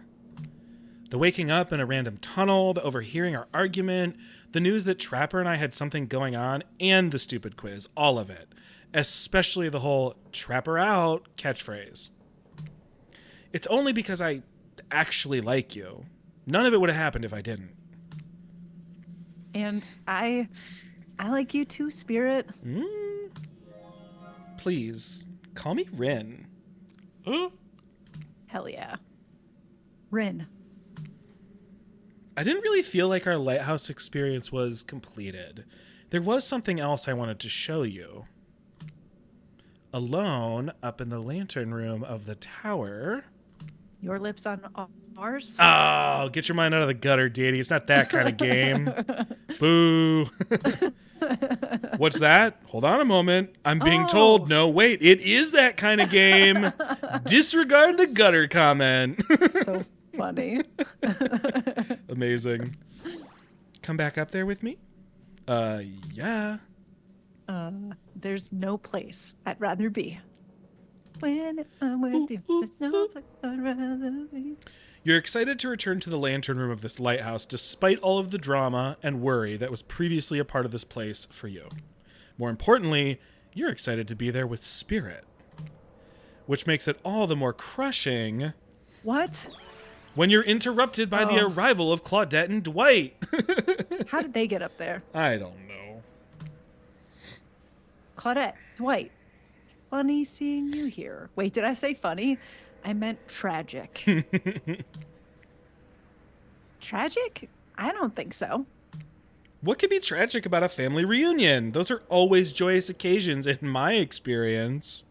The waking up in a random tunnel, the overhearing our argument, the news that Trapper and I had something going on, and the stupid quiz. All of it. Especially the whole Trapper out catchphrase. It's only because I actually like you. None of it would have happened if I didn't. And I like you too, Spirit. Please, call me Rin. Hell yeah. Rin. I didn't really feel like our lighthouse experience was completed. There was something else I wanted to show you. Alone, up in the lantern room of the tower. Your lips on ours? Oh, get your mind out of the gutter, Danny. It's not that kind of game. Boo. What's that? Hold on a moment. I'm being told, no, wait, it is that kind of game. Disregard the gutter comment. So funny. Amazing. Come back up there with me? Yeah. There's no place I'd rather be. When I'm with you, there's no place I'd rather be. You're excited to return to the lantern room of this lighthouse despite all of the drama and worry that was previously a part of this place for you. More importantly, you're excited to be there with Spirit, which makes it all the more crushing What? when you're interrupted by the arrival of Claudette and Dwight. How did they get up there? I don't know. Claudette, Dwight. Funny seeing you here. Wait, did I say funny? I meant tragic. Tragic? I don't think so. What could be tragic about a family reunion? Those are always joyous occasions in my experience.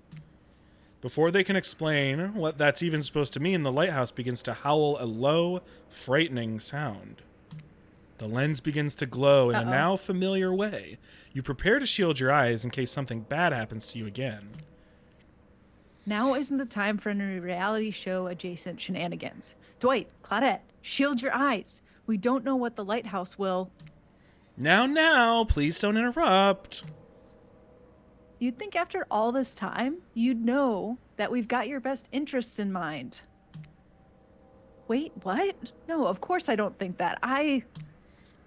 Before they can explain what that's even supposed to mean, the lighthouse begins to howl a low, frightening sound. The lens begins to glow in a now familiar way. You prepare to shield your eyes in case something bad happens to you again. Now isn't the time for any reality show adjacent shenanigans. Dwight, Claudette, shield your eyes. We don't know what the lighthouse will. Now, please don't interrupt. You'd think after all this time, you'd know that we've got your best interests in mind. Wait, what? No, of course I don't think that.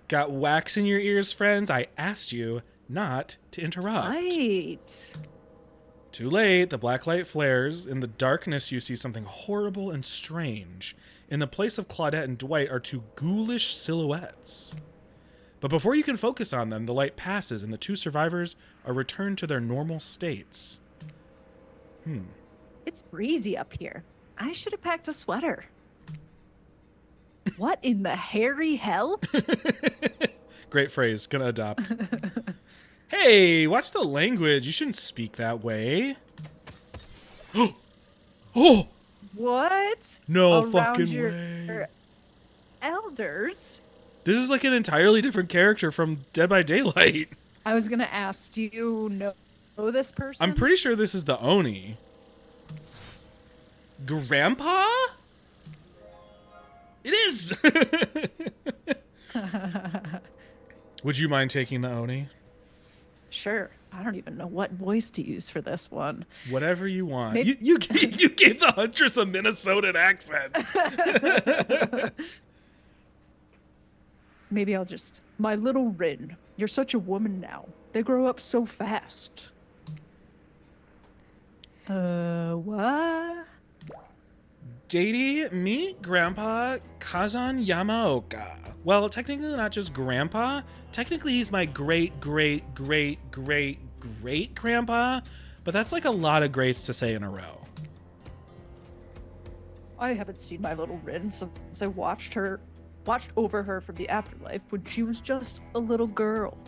Got wax in your ears, friends? I asked you not to interrupt. Right. Too late. The black light flares. In the darkness, you see something horrible and strange. In the place of Claudette and Dwight are two ghoulish silhouettes. But before you can focus on them, the light passes and the two survivors are returned to their normal states. It's breezy up here. I should have packed a sweater. What in the hairy hell? Great phrase. Gonna adopt. Hey, watch the language. You shouldn't speak that way. Oh! What? No Around fucking your way. elders? This is like an entirely different character from Dead by Daylight. I was gonna ask, do you know this person? I'm pretty sure this is the Oni. Grandpa? It is! Would you mind taking the Oni? Sure. I don't even know what voice to use for this one. Whatever you want. Maybe- You gave the Huntress a Minnesotan accent. Maybe I'll just... My little Rin, you're such a woman now. They grow up so fast. What? Deity, meet Grandpa Kazan Yamaoka. Well, technically not just Grandpa. Technically he's my great-great-great-great-great-grandpa. But that's like a lot of greats to say in a row. I haven't seen my little Rin since I watched over her from the afterlife when she was just a little girl.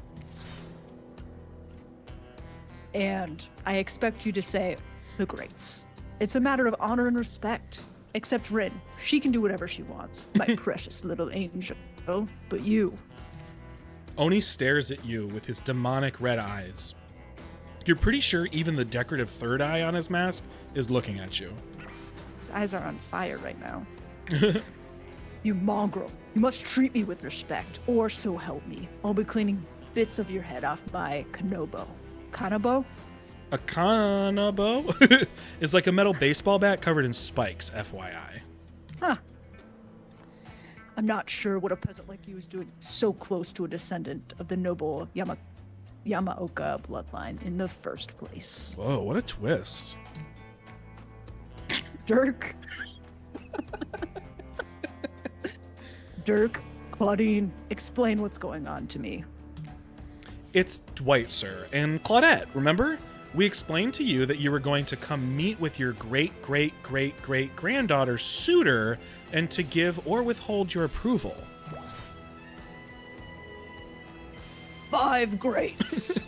And I expect you to say the greats. It's a matter of honor and respect. Except Rin, she can do whatever she wants, my precious little angel. But you... Oni stares at you with his demonic red eyes. You're pretty sure even the decorative third eye on his mask is looking at you. His eyes are on fire right now. You mongrel, you must treat me with respect, or so help me. I'll be cleaning bits of your head off my kanobo. Kanabo? A kanabo is like a metal baseball bat covered in spikes, FYI. Huh. I'm not sure what a peasant like you is doing so close to a descendant of the noble Yamaoka bloodline in the first place. Whoa, what a twist. Dirk. Dirk, Claudine, explain what's going on to me. It's Dwight, sir, and Claudette, remember? We explained to you that you were going to come meet with your great-great-great-great-granddaughter's suitor and to give or withhold your approval. 5 greats.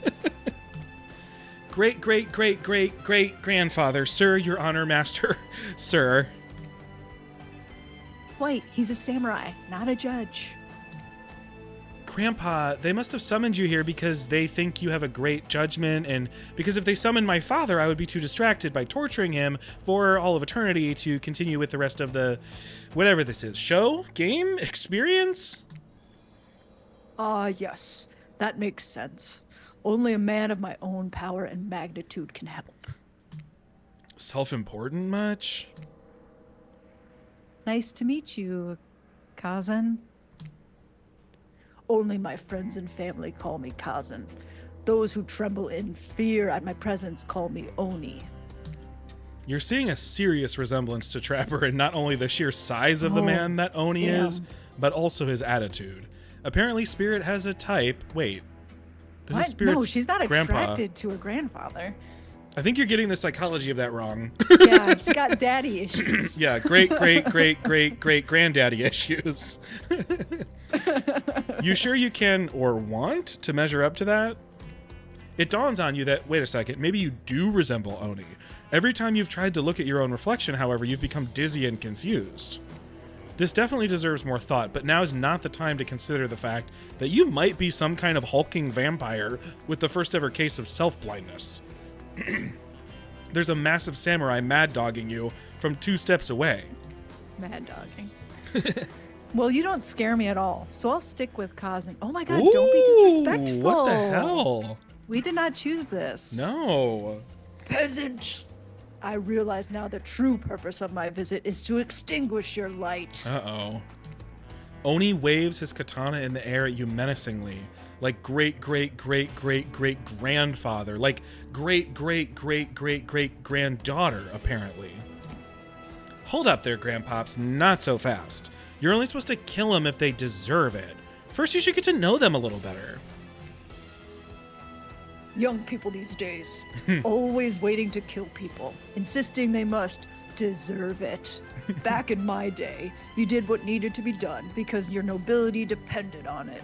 Great-great-great-great-great-grandfather, sir, your honor, master, sir. Wait, he's a samurai, not a judge. Grandpa, they must have summoned you here because they think you have a great judgment, and because if they summoned my father, I would be too distracted by torturing him for all of eternity to continue with the rest of the whatever this is. Show? Game? Experience? Yes, that makes sense. Only a man of my own power and magnitude can help. Self-important much? Nice to meet you, Kazan. Only my friends and family call me Kazan. Those who tremble in fear at my presence call me Oni. You're seeing a serious resemblance to Trapper in not only the sheer size of the man that Oni is, but also his attitude. Apparently, Spirit has a type. Wait. This is Spirit's No, she's not grandpa. attracted to her grandfather. I think you're getting the psychology of that wrong. Yeah, she's got daddy issues. Yeah, great granddaddy issues. You sure you can or want to measure up to that? It dawns on you that, wait a second, maybe you do resemble Oni. Every time you've tried to look at your own reflection, however, you've become dizzy and confused. This definitely deserves more thought, but now is not the time to consider the fact that you might be some kind of hulking vampire with the first ever case of self-blindness. There's a massive samurai mad-dogging you from 2 steps away. Mad dogging. Well, you don't scare me at all, so I'll stick with Kazan. Oh my god, Ooh, don't be disrespectful. What the hell? We did not choose this. No. Peasant! I realize now the true purpose of my visit is to extinguish your light. Uh-oh. Oni waves his katana in the air at you menacingly, like great-great-great-great-great-grandfather, like great-great-great-great-great-granddaughter, apparently. Hold up there, Grandpops, not so fast. You're only supposed to kill them if they deserve it. First, you should get to know them a little better. Young people these days, always waiting to kill people, insisting they must deserve it. Back in my day, you did what needed to be done because your nobility depended on it.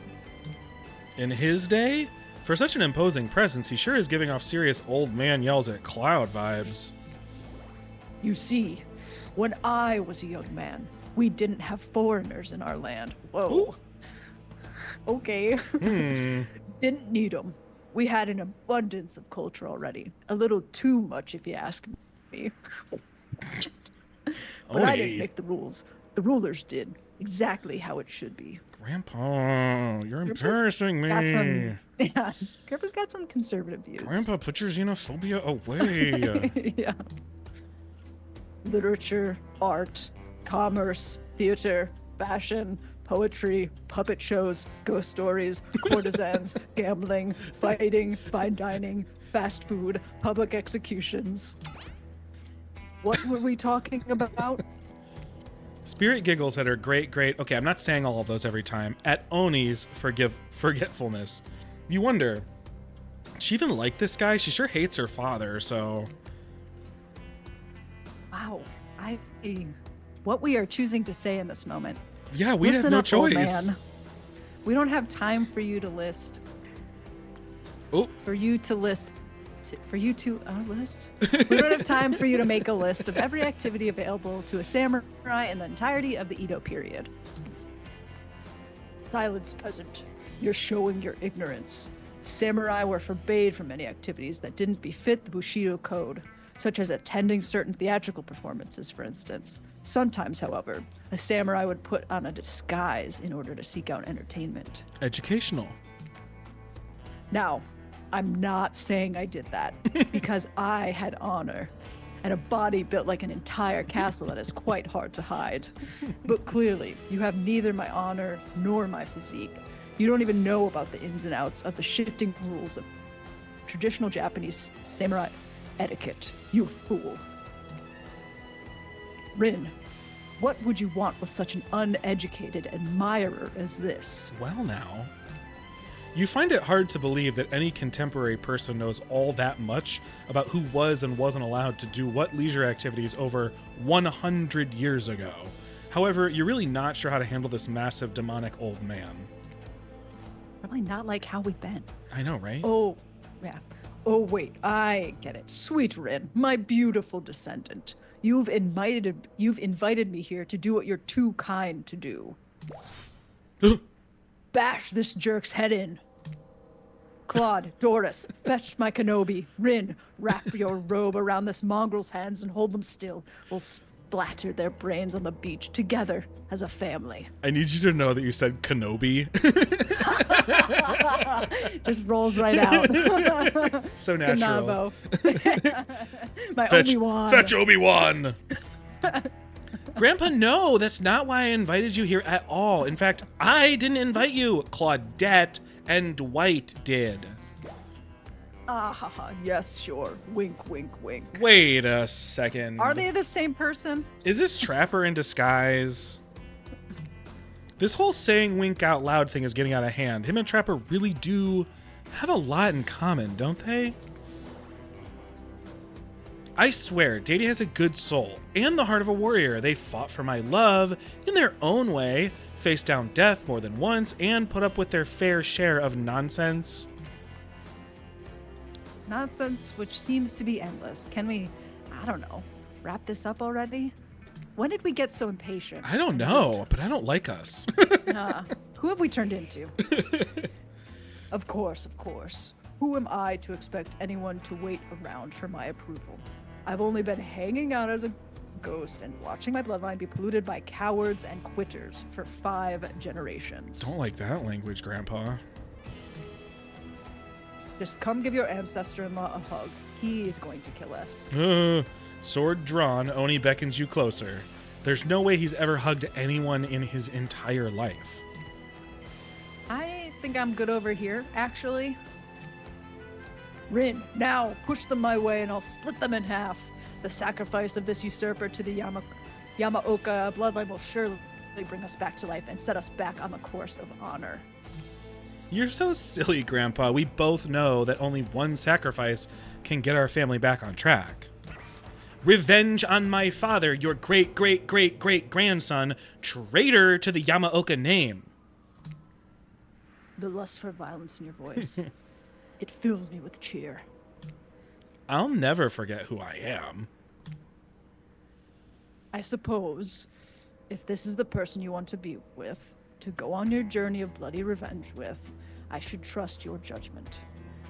In his day? For such an imposing presence, he sure is giving off serious old man yells at Cloud vibes. You see, when I was a young man, we didn't have foreigners in our land. Whoa. Okay. Didn't need them. We had an abundance of culture already. A little too much, if you ask me. But I didn't make the rules. The rulers did. Exactly how it should be. Grandpa, you're embarrassing me. Yeah, Grandpa's got some conservative views. Grandpa, put your xenophobia away. Yeah. Literature, art, commerce, theater, fashion, poetry, puppet shows, ghost stories, courtesans, gambling, fighting, fine dining, fast food, public executions. What were we talking about? Spirit giggles at her okay, I'm not saying all of those every time, at Oni's forgetfulness. You wonder, she even like this guy? She sure hates her father, so... Wow, what we are choosing to say in this moment. Yeah, we have Listen no up, old choice. man. We don't have time for you to list. Oh. For you to list. List? We don't have time for you to make a list of every activity available to a samurai in the entirety of the Edo period. Silence, peasant. You're showing your ignorance. Samurai were forbade from many activities that didn't befit the Bushido code, such as attending certain theatrical performances, for instance. Sometimes, however, a samurai would put on a disguise in order to seek out entertainment. Educational. Now, I'm not saying I did that, because I had honor, and a body built like an entire castle that is quite hard to hide. But clearly, you have neither my honor nor my physique. You don't even know about the ins and outs of the shifting rules of traditional Japanese samurai etiquette, you fool. Rin, what would you want with such an uneducated admirer as this? Well now. You find it hard to believe that any contemporary person knows all that much about who was and wasn't allowed to do what leisure activities over 100 years ago. However, you're really not sure how to handle this massive demonic old man. Probably not like how we've been. I know, right? Oh, yeah. Oh, wait, I get it. Sweet Rin, my beautiful descendant. You've invited me here to do what you're too kind to do. Bash this jerk's head in. Claude, Doris, fetch my Kenobi. Rin, wrap your robe around this mongrel's hands and hold them still. We'll splatter their brains on the beach together as a family. I need you to know that you said Kenobi. Just rolls right out. So Good natural. Nabo. My Fetch, Obi-Wan. fetch Obi-Wan. Grandpa, no, that's not why I invited you here at all. In fact, I didn't invite you. Claudette and Dwight did. Yes, sure. Wink, wink, wink. Wait a second. Are they the same person? Is this Trapper in disguise? This whole saying wink out loud thing is getting out of hand. Him and Trapper really do have a lot in common, don't they? I swear, Dady has a good soul and the heart of a warrior. They fought for my love in their own way, faced down death more than once, and put up with their fair share of nonsense. Nonsense, which seems to be endless. Can we, I don't know, wrap this up already? When did we get so impatient? I don't know, but I don't like us. Who have we turned into? Of course. Who am I to expect anyone to wait around for my approval? I've only been hanging out as a ghost and watching my bloodline be polluted by cowards and quitters for 5 generations. Don't like that language, Grandpa. Just come give your ancestor-in-law a hug. He is going to kill us. Sword drawn, Oni beckons you closer. There's no way he's ever hugged anyone in his entire life. I think I'm good over here, actually. Rin, now, push them my way and I'll split them in half. The sacrifice of this usurper to the Yamaoka bloodline will surely bring us back to life and set us back on the course of honor. You're so silly, Grandpa. We both know that only one sacrifice can get our family back on track. Revenge on my father, your great-great-great-great-grandson, traitor to the Yamaoka name. The lust for violence in your voice. It fills me with cheer. I'll never forget who I am. I suppose, if this is the person you want to be with, to go on your journey of bloody revenge with, I should trust your judgment.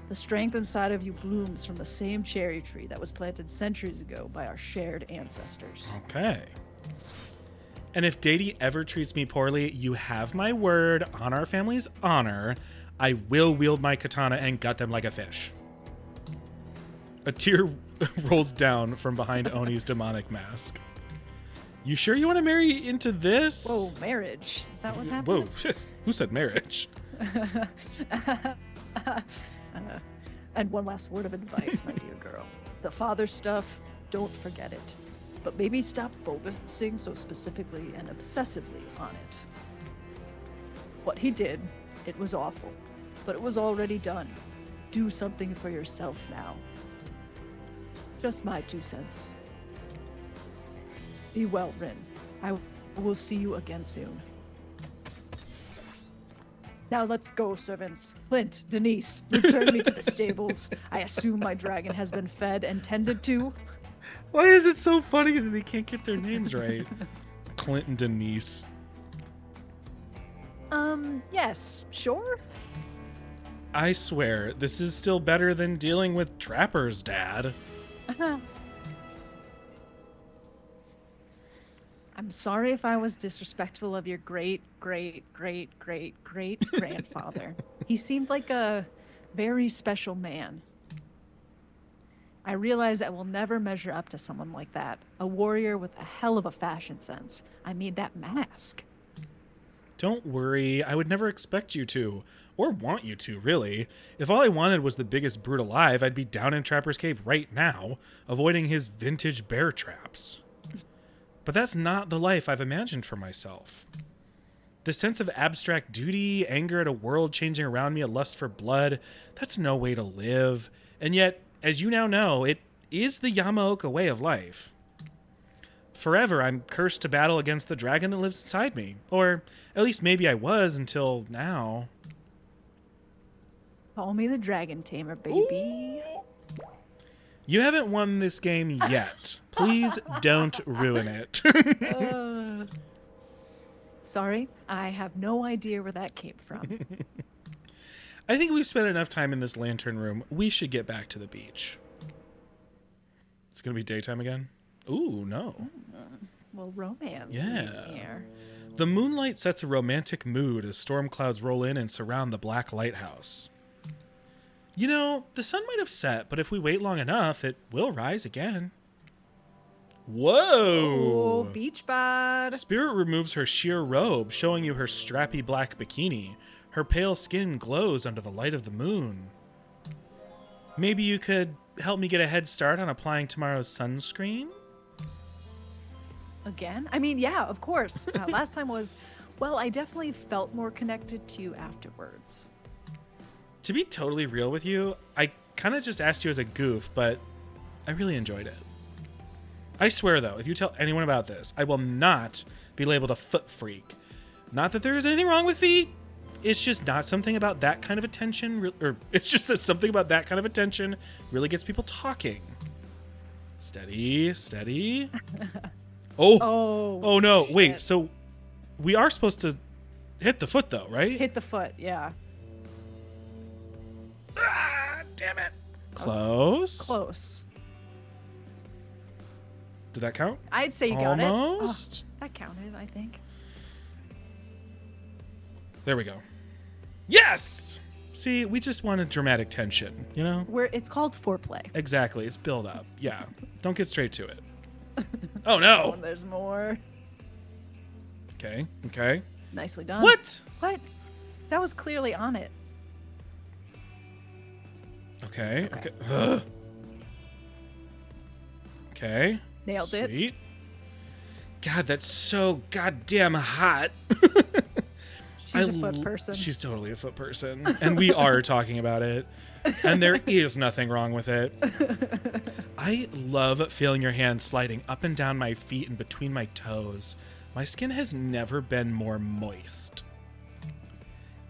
The strength inside of you blooms from the same cherry tree that was planted centuries ago by our shared ancestors. Okay. And if Dady ever treats me poorly, you have my word on our family's honor, I will wield my katana and gut them like a fish. A tear rolls down from behind Oni's demonic mask. You sure you want to marry into this? Whoa, marriage. Is that what's happening? Whoa, who said marriage? And one last word of advice, my dear girl. The father stuff, don't forget it. But maybe stop focusing so specifically and obsessively on it. What he did, it was awful. But it was already done. Do something for yourself now. Just my 2 cents. Be well, Rin. I will see you again soon. Now let's go, servants. Clint, Denise, return me to the stables. I assume my dragon has been fed and tended to. Why is it so funny that they can't get their names right? Clint and Denise. Yes, sure. I swear, this is still better than dealing with Trapper's dad. I'm sorry if I was disrespectful of your great grandfather. He seemed like a very special man. I realize I will never measure up to someone like that. A warrior with a hell of a fashion sense. I mean, that mask. Don't worry, I would never expect you to. Or want you to, really. If all I wanted was the biggest brute alive, I'd be down in Trapper's Cave right now, avoiding his vintage bear traps. But that's not the life I've imagined for myself. The sense of abstract duty, anger at a world changing around me, a lust for blood, that's no way to live. And yet, as you now know, it is the Yamaoka way of life. Forever, I'm cursed to battle against the dragon that lives inside me. Or at least maybe I was until now. Call me the dragon tamer, baby. Ooh. You haven't won this game yet. Please don't ruin it. Sorry, I have no idea where that came from. I think we've spent enough time in this lantern room. We should get back to the beach. It's going to be daytime again? Ooh, no. Well, romance. Yeah. Here. The moonlight sets a romantic mood as storm clouds roll in and surround the black lighthouse. You know, the sun might have set, but if we wait long enough, it will rise again. Whoa! Oh, beach bod. Spirit removes her sheer robe, showing you her strappy black bikini. Her pale skin glows under the light of the moon. Maybe you could help me get a head start on applying tomorrow's sunscreen? Again? I mean, yeah, of course. Last time was, well, I definitely felt more connected to you afterwards. To be totally real with you, I kind of just asked you as a goof, but I really enjoyed it. I swear, though, if you tell anyone about this, I will not be labeled a foot freak. Not that there is anything wrong with feet. It's just not something about that kind of attention, or it's just that something about that kind of attention really gets people talking. Steady, steady. Oh no, shit. wait, so we are supposed to hit the foot, though, right? Hit the foot, yeah. Ah, damn it. Close. Close. Did that count? I'd say you got it. Almost. Oh, that counted, I think. There we go. Yes! See, we just wanted dramatic tension, you know? It's called foreplay. Exactly. It's build up. Yeah. Don't get straight to it. Oh, no. Oh, there's more. Okay. Okay. Nicely done. What? What? That was clearly on it. Okay. Okay. Ugh. Okay. Nailed it. Sweet. God, that's so goddamn hot. She's a foot person. She's totally a foot person. And we are talking about it. And there is nothing wrong with it. I love feeling your hand sliding up and down my feet and between my toes. My skin has never been more moist.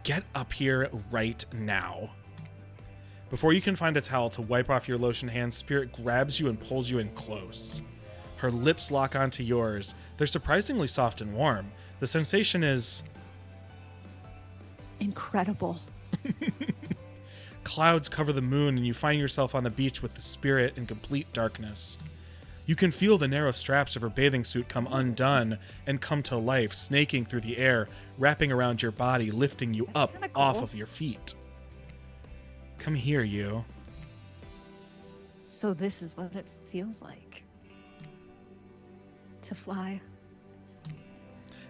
Get up here right now. Before you can find a towel to wipe off your lotion hands, Spirit grabs you and pulls you in close. Her lips lock onto yours. They're surprisingly soft and warm. The sensation is incredible. Clouds cover the moon, and you find yourself on the beach with the Spirit in complete darkness. You can feel the narrow straps of her bathing suit come undone and come to life, snaking through the air, wrapping around your body, lifting you up Kinda cool. off of your feet. Come here, you. So this is what it feels like to fly.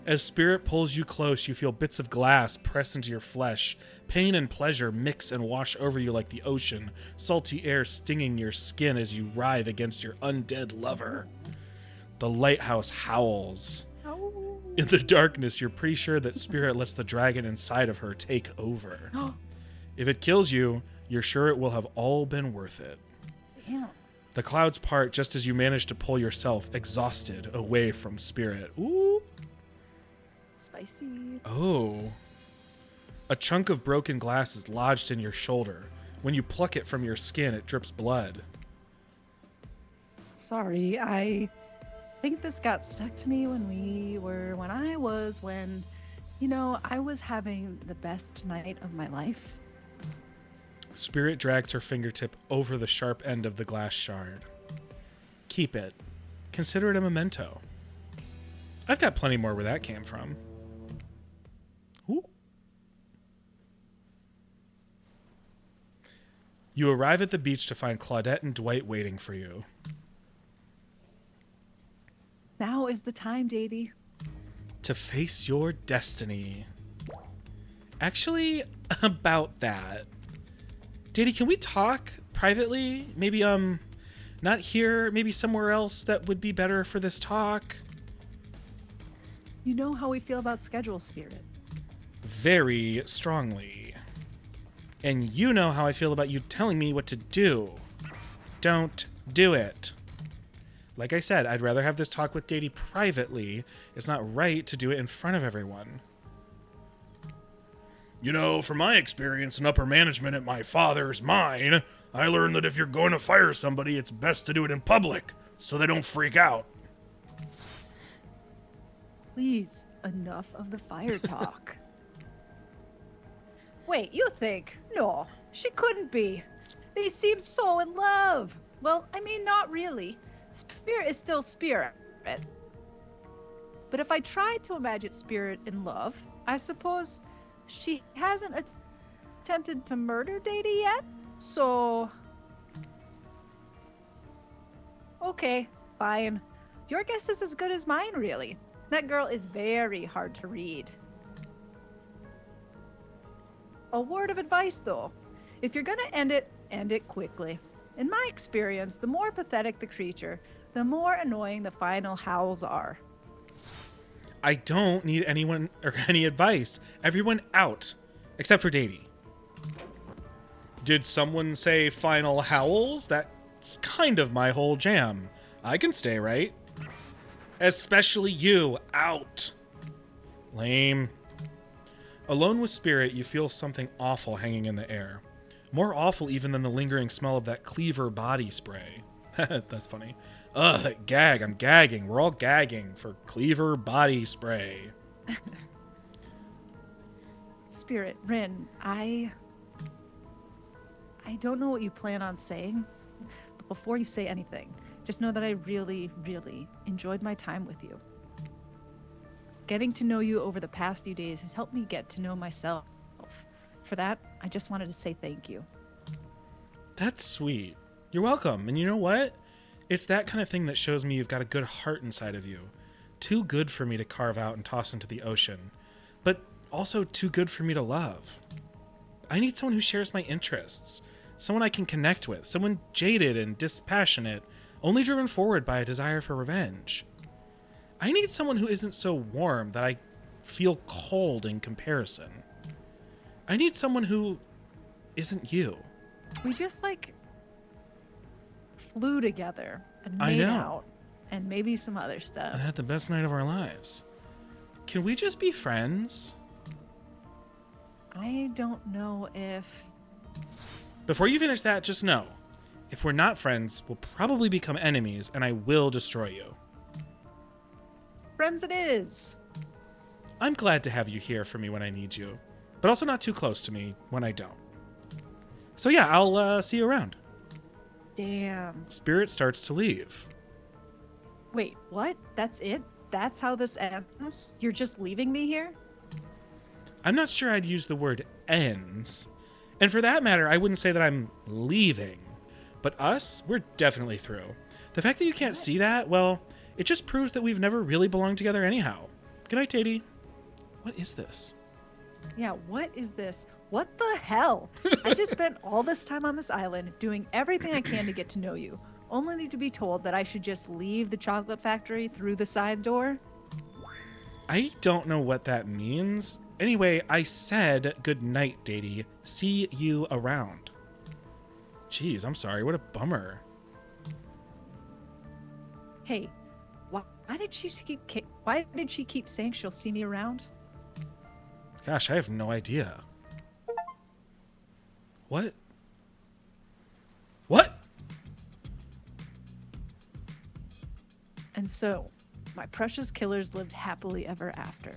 As Spirit pulls you close, you feel bits of glass press into your flesh. Pain and pleasure mix and wash over you like the ocean, salty air stinging your skin as you writhe against your undead lover. The lighthouse howls. Oh. In the darkness, you're pretty sure that Spirit lets the dragon inside of her take over. If it kills you, you're sure it will have all been worth it. Damn. The clouds part just as you manage to pull yourself, exhausted, away from Spirit. Ooh. Spicy. Oh. A chunk of broken glass is lodged in your shoulder. When you pluck it from your skin, it drips blood. Sorry, I think this got stuck to me when I was having the best night of my life. Spirit drags her fingertip over the sharp end of the glass shard. Keep it. Consider it a memento. I've got plenty more where that came from. Ooh. You arrive at the beach to find Claudette and Dwight waiting for you. Now is the time, Daddy. To face your destiny. Actually, about that. Daddy, can we talk privately? Maybe, not here, maybe somewhere else that would be better for this talk? You know how we feel about schedule, Spirit. Very strongly. And you know how I feel about you telling me what to do. Don't do it. Like I said, I'd rather have this talk with Daddy privately. It's not right to do it in front of everyone. You know, from my experience in upper management at my father's mine, I learned that if you're going to fire somebody, it's best to do it in public, so they don't freak out. Please, enough of the fire talk. Wait, you think? No, she couldn't be. They seem so in love. Well, I mean, not really. Spirit is still Spirit. But if I tried to imagine Spirit in love, I suppose she hasn't attempted to murder Data yet. So, okay, fine. Your guess is as good as mine, really. That girl is very hard to read. A word of advice, though. If you're gonna end it quickly. In my experience, the more pathetic the creature, the more annoying the final howls are. I don't need anyone or any advice. Everyone out, except for Dady. Did someone say final howls? That's kind of my whole jam. I can stay, right? Especially you, out. Lame. Alone with Spirit, you feel something awful hanging in the air. More awful even than the lingering smell of that Cleaver body spray. That's funny. Ugh, gag. I'm gagging. We're all gagging for Cleaver body spray. Spirit, Rin, I don't know what you plan on saying, but before you say anything, just know that I really, really enjoyed my time with you. Getting to know you over the past few days has helped me get to know myself. For that, I just wanted to say thank you. That's sweet. You're welcome. And you know what? It's that kind of thing that shows me you've got a good heart inside of you. Too good for me to carve out and toss into the ocean, but also too good for me to love. I need someone who shares my interests, someone I can connect with, someone jaded and dispassionate, only driven forward by a desire for revenge. I need someone who isn't so warm that I feel cold in comparison. I need someone who isn't you. We just, flew together and I made know. out and maybe some other stuff. And had the best night of our lives. Can we just be friends? I don't know if... Before you finish that, just know, if we're not friends, we'll probably become enemies, and I will destroy you. Friends it is! I'm glad to have you here for me when I need you, but also not too close to me when I don't. So yeah, I'll see you around. Damn. Spirit starts to leave. Wait, what? That's it? That's how this ends? You're just leaving me here? I'm not sure I'd use the word ends. And for that matter, I wouldn't say that I'm leaving. But us, we're definitely through. The fact that you can't see that, well, it just proves that we've never really belonged together anyhow. Good night, Tatey. What is this? Yeah, what is this? What the hell? I just spent all this time on this island doing everything I can to get to know you, only to be told that I should just leave the chocolate factory through the side door? I don't know what that means. Anyway, I said good night, Datey. See you around. Jeez, I'm sorry. What a bummer. Hey, why did she keep saying she'll see me around? Gosh, I have no idea. What? What? And so, my precious killers lived happily ever after,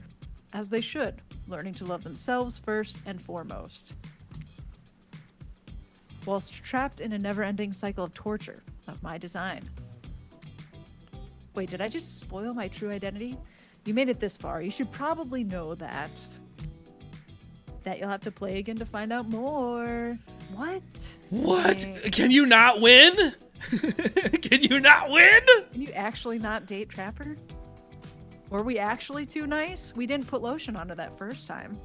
as they should, learning to love themselves first and foremost. Whilst trapped in a never-ending cycle of torture of my design. Wait, did I just spoil my true identity? You made it this far. You should probably know that you'll have to play again to find out more. What? What? Dang. Can you not win? Can you not win? Can you actually not date Trapper? Were we actually too nice? We didn't put lotion onto that first time.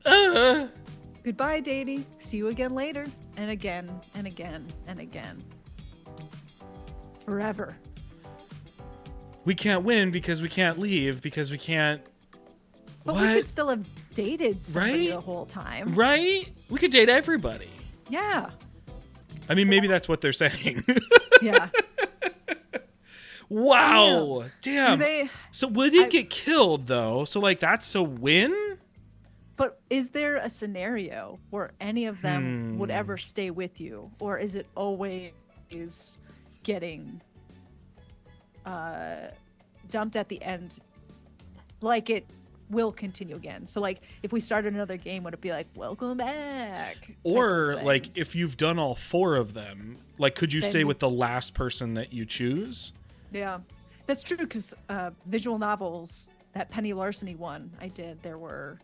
Goodbye, Datey. See you again later. And again, and again, and again. Forever. We can't win because we can't leave because we can't. But What? we could still have dated somebody Right? the whole time. Right? We could date everybody. Yeah. I mean, maybe that's what they're saying. Yeah. Wow. Damn. Do they... So we didn't get killed though. So like that's a win? But is there a scenario where any of them would ever stay with you? Or is it always getting dumped at the end like it will continue again? So like if we started another game, would it be like welcome back type Or of thing? like if you've done all four of them, like could you Then stay you- with the last person that you choose? Yeah. That's true because visual novels, that Penny Larceny one I did, there was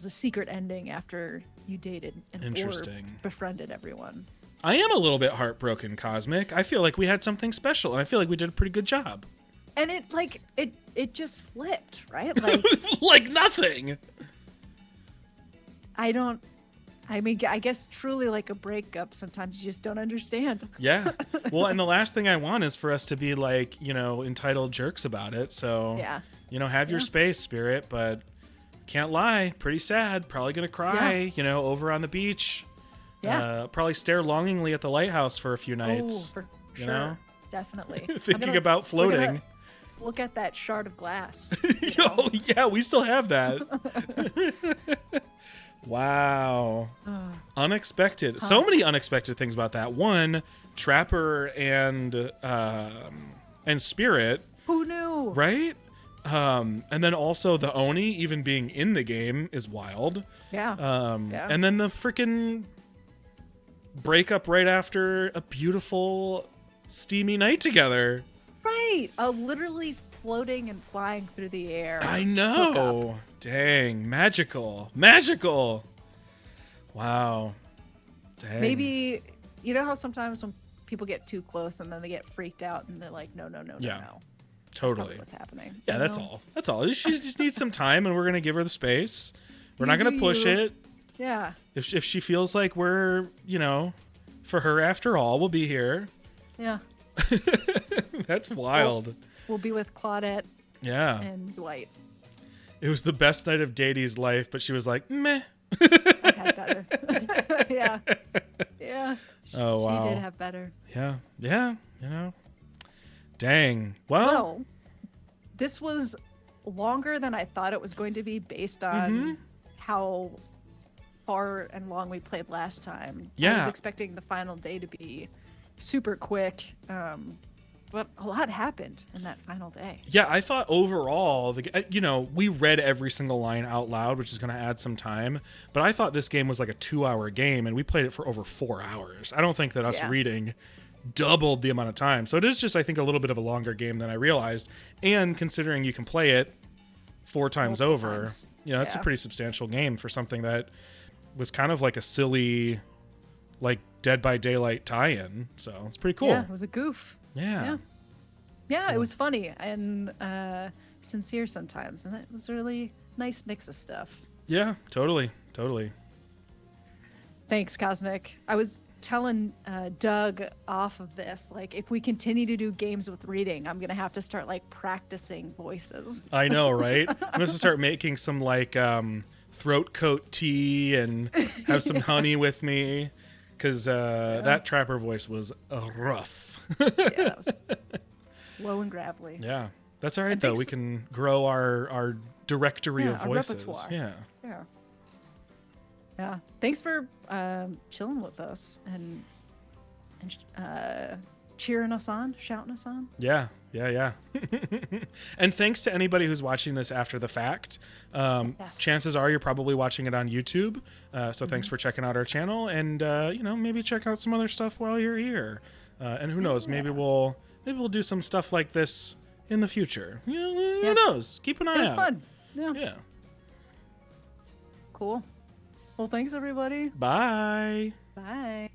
a secret ending after you dated and or Interesting. befriended everyone. I am a little bit heartbroken, Cosmic. I feel like we had something special, and I feel like we did a pretty good job. And it just flipped, right? Like Like nothing. I guess truly like a breakup, sometimes you just don't understand. Yeah. Well, and the last thing I want is for us to be like, entitled jerks about it. So, Yeah. Have your space, Spirit, but can't lie. Pretty sad. Probably going to cry, over on the beach. Yeah. Probably stare longingly at the lighthouse for a few nights. Oh, for you sure. know? Definitely. Thinking about floating. Look at that shard of glass. Oh, yeah, we still have that. Wow. Unexpected. So many unexpected things about that. One, Trapper and Spirit. Who knew? Right? And then also the Oni even being in the game is wild. Yeah. And then the freaking breakup right after a beautiful steamy night together. Right. Literally floating and flying through the air. I know. Dang. Magical. Wow. Dang. Maybe, you know how sometimes when people get too close and then they get freaked out and they're like, no. Yeah. That's Totally. probably what's happening. Yeah, that's all. That's all. She just needs some time, and we're going to give her the space. We're not going to push it. Yeah. If she feels like we're, for her after all, we'll be here. Yeah. That's wild. We'll be with Claudette Yeah. and Dwight. It was the best night of Daisy's life, but she was like, meh. I've had better. Yeah. Yeah. Oh, wow. She did have better. Yeah. Yeah. Dang. Well, this was longer than I thought it was going to be based on how far and long we played last time. Yeah. I was expecting the final day to be super quick, but a lot happened in that final day. yeah, I thought overall, we read every single line out loud, which is going to add some time. But I thought this game was like a 2-hour game, and we played it for over 4 hours. I don't think that us reading doubled the amount of time. So it is just, I think, a little bit of a longer game than I realized. And considering you can play it 4 times Multiple over, times. it's a pretty substantial game for something that was kind of like a silly, like Dead by Daylight tie-in. So it's pretty cool. Yeah, it was a goof. Yeah. Yeah, it was funny and sincere sometimes, and it was a really nice mix of stuff. Yeah, totally. Thanks, Cosmic. I was telling Doug off of this, like, if we continue to do games with reading, I'm gonna have to start like practicing voices. I know, right? I'm going to start making some like throat coat tea and have some honey with me, because that Trapper voice was rough. Yeah, it was low and gravelly. Yeah, that's all right And though. thanks We can grow our directory of our voices. repertoire. Yeah. Thanks for chilling with us and cheering us on, shouting us on. Yeah. And thanks to anybody who's watching this after the fact. Yes. Chances are you're probably watching it on YouTube. So thanks for checking out our channel, and maybe check out some other stuff while you're here. And who knows, maybe we'll do some stuff like this in the future. Who knows? Keep an eye out. It was fun. Yeah. Cool. Well, thanks everybody. Bye. Bye.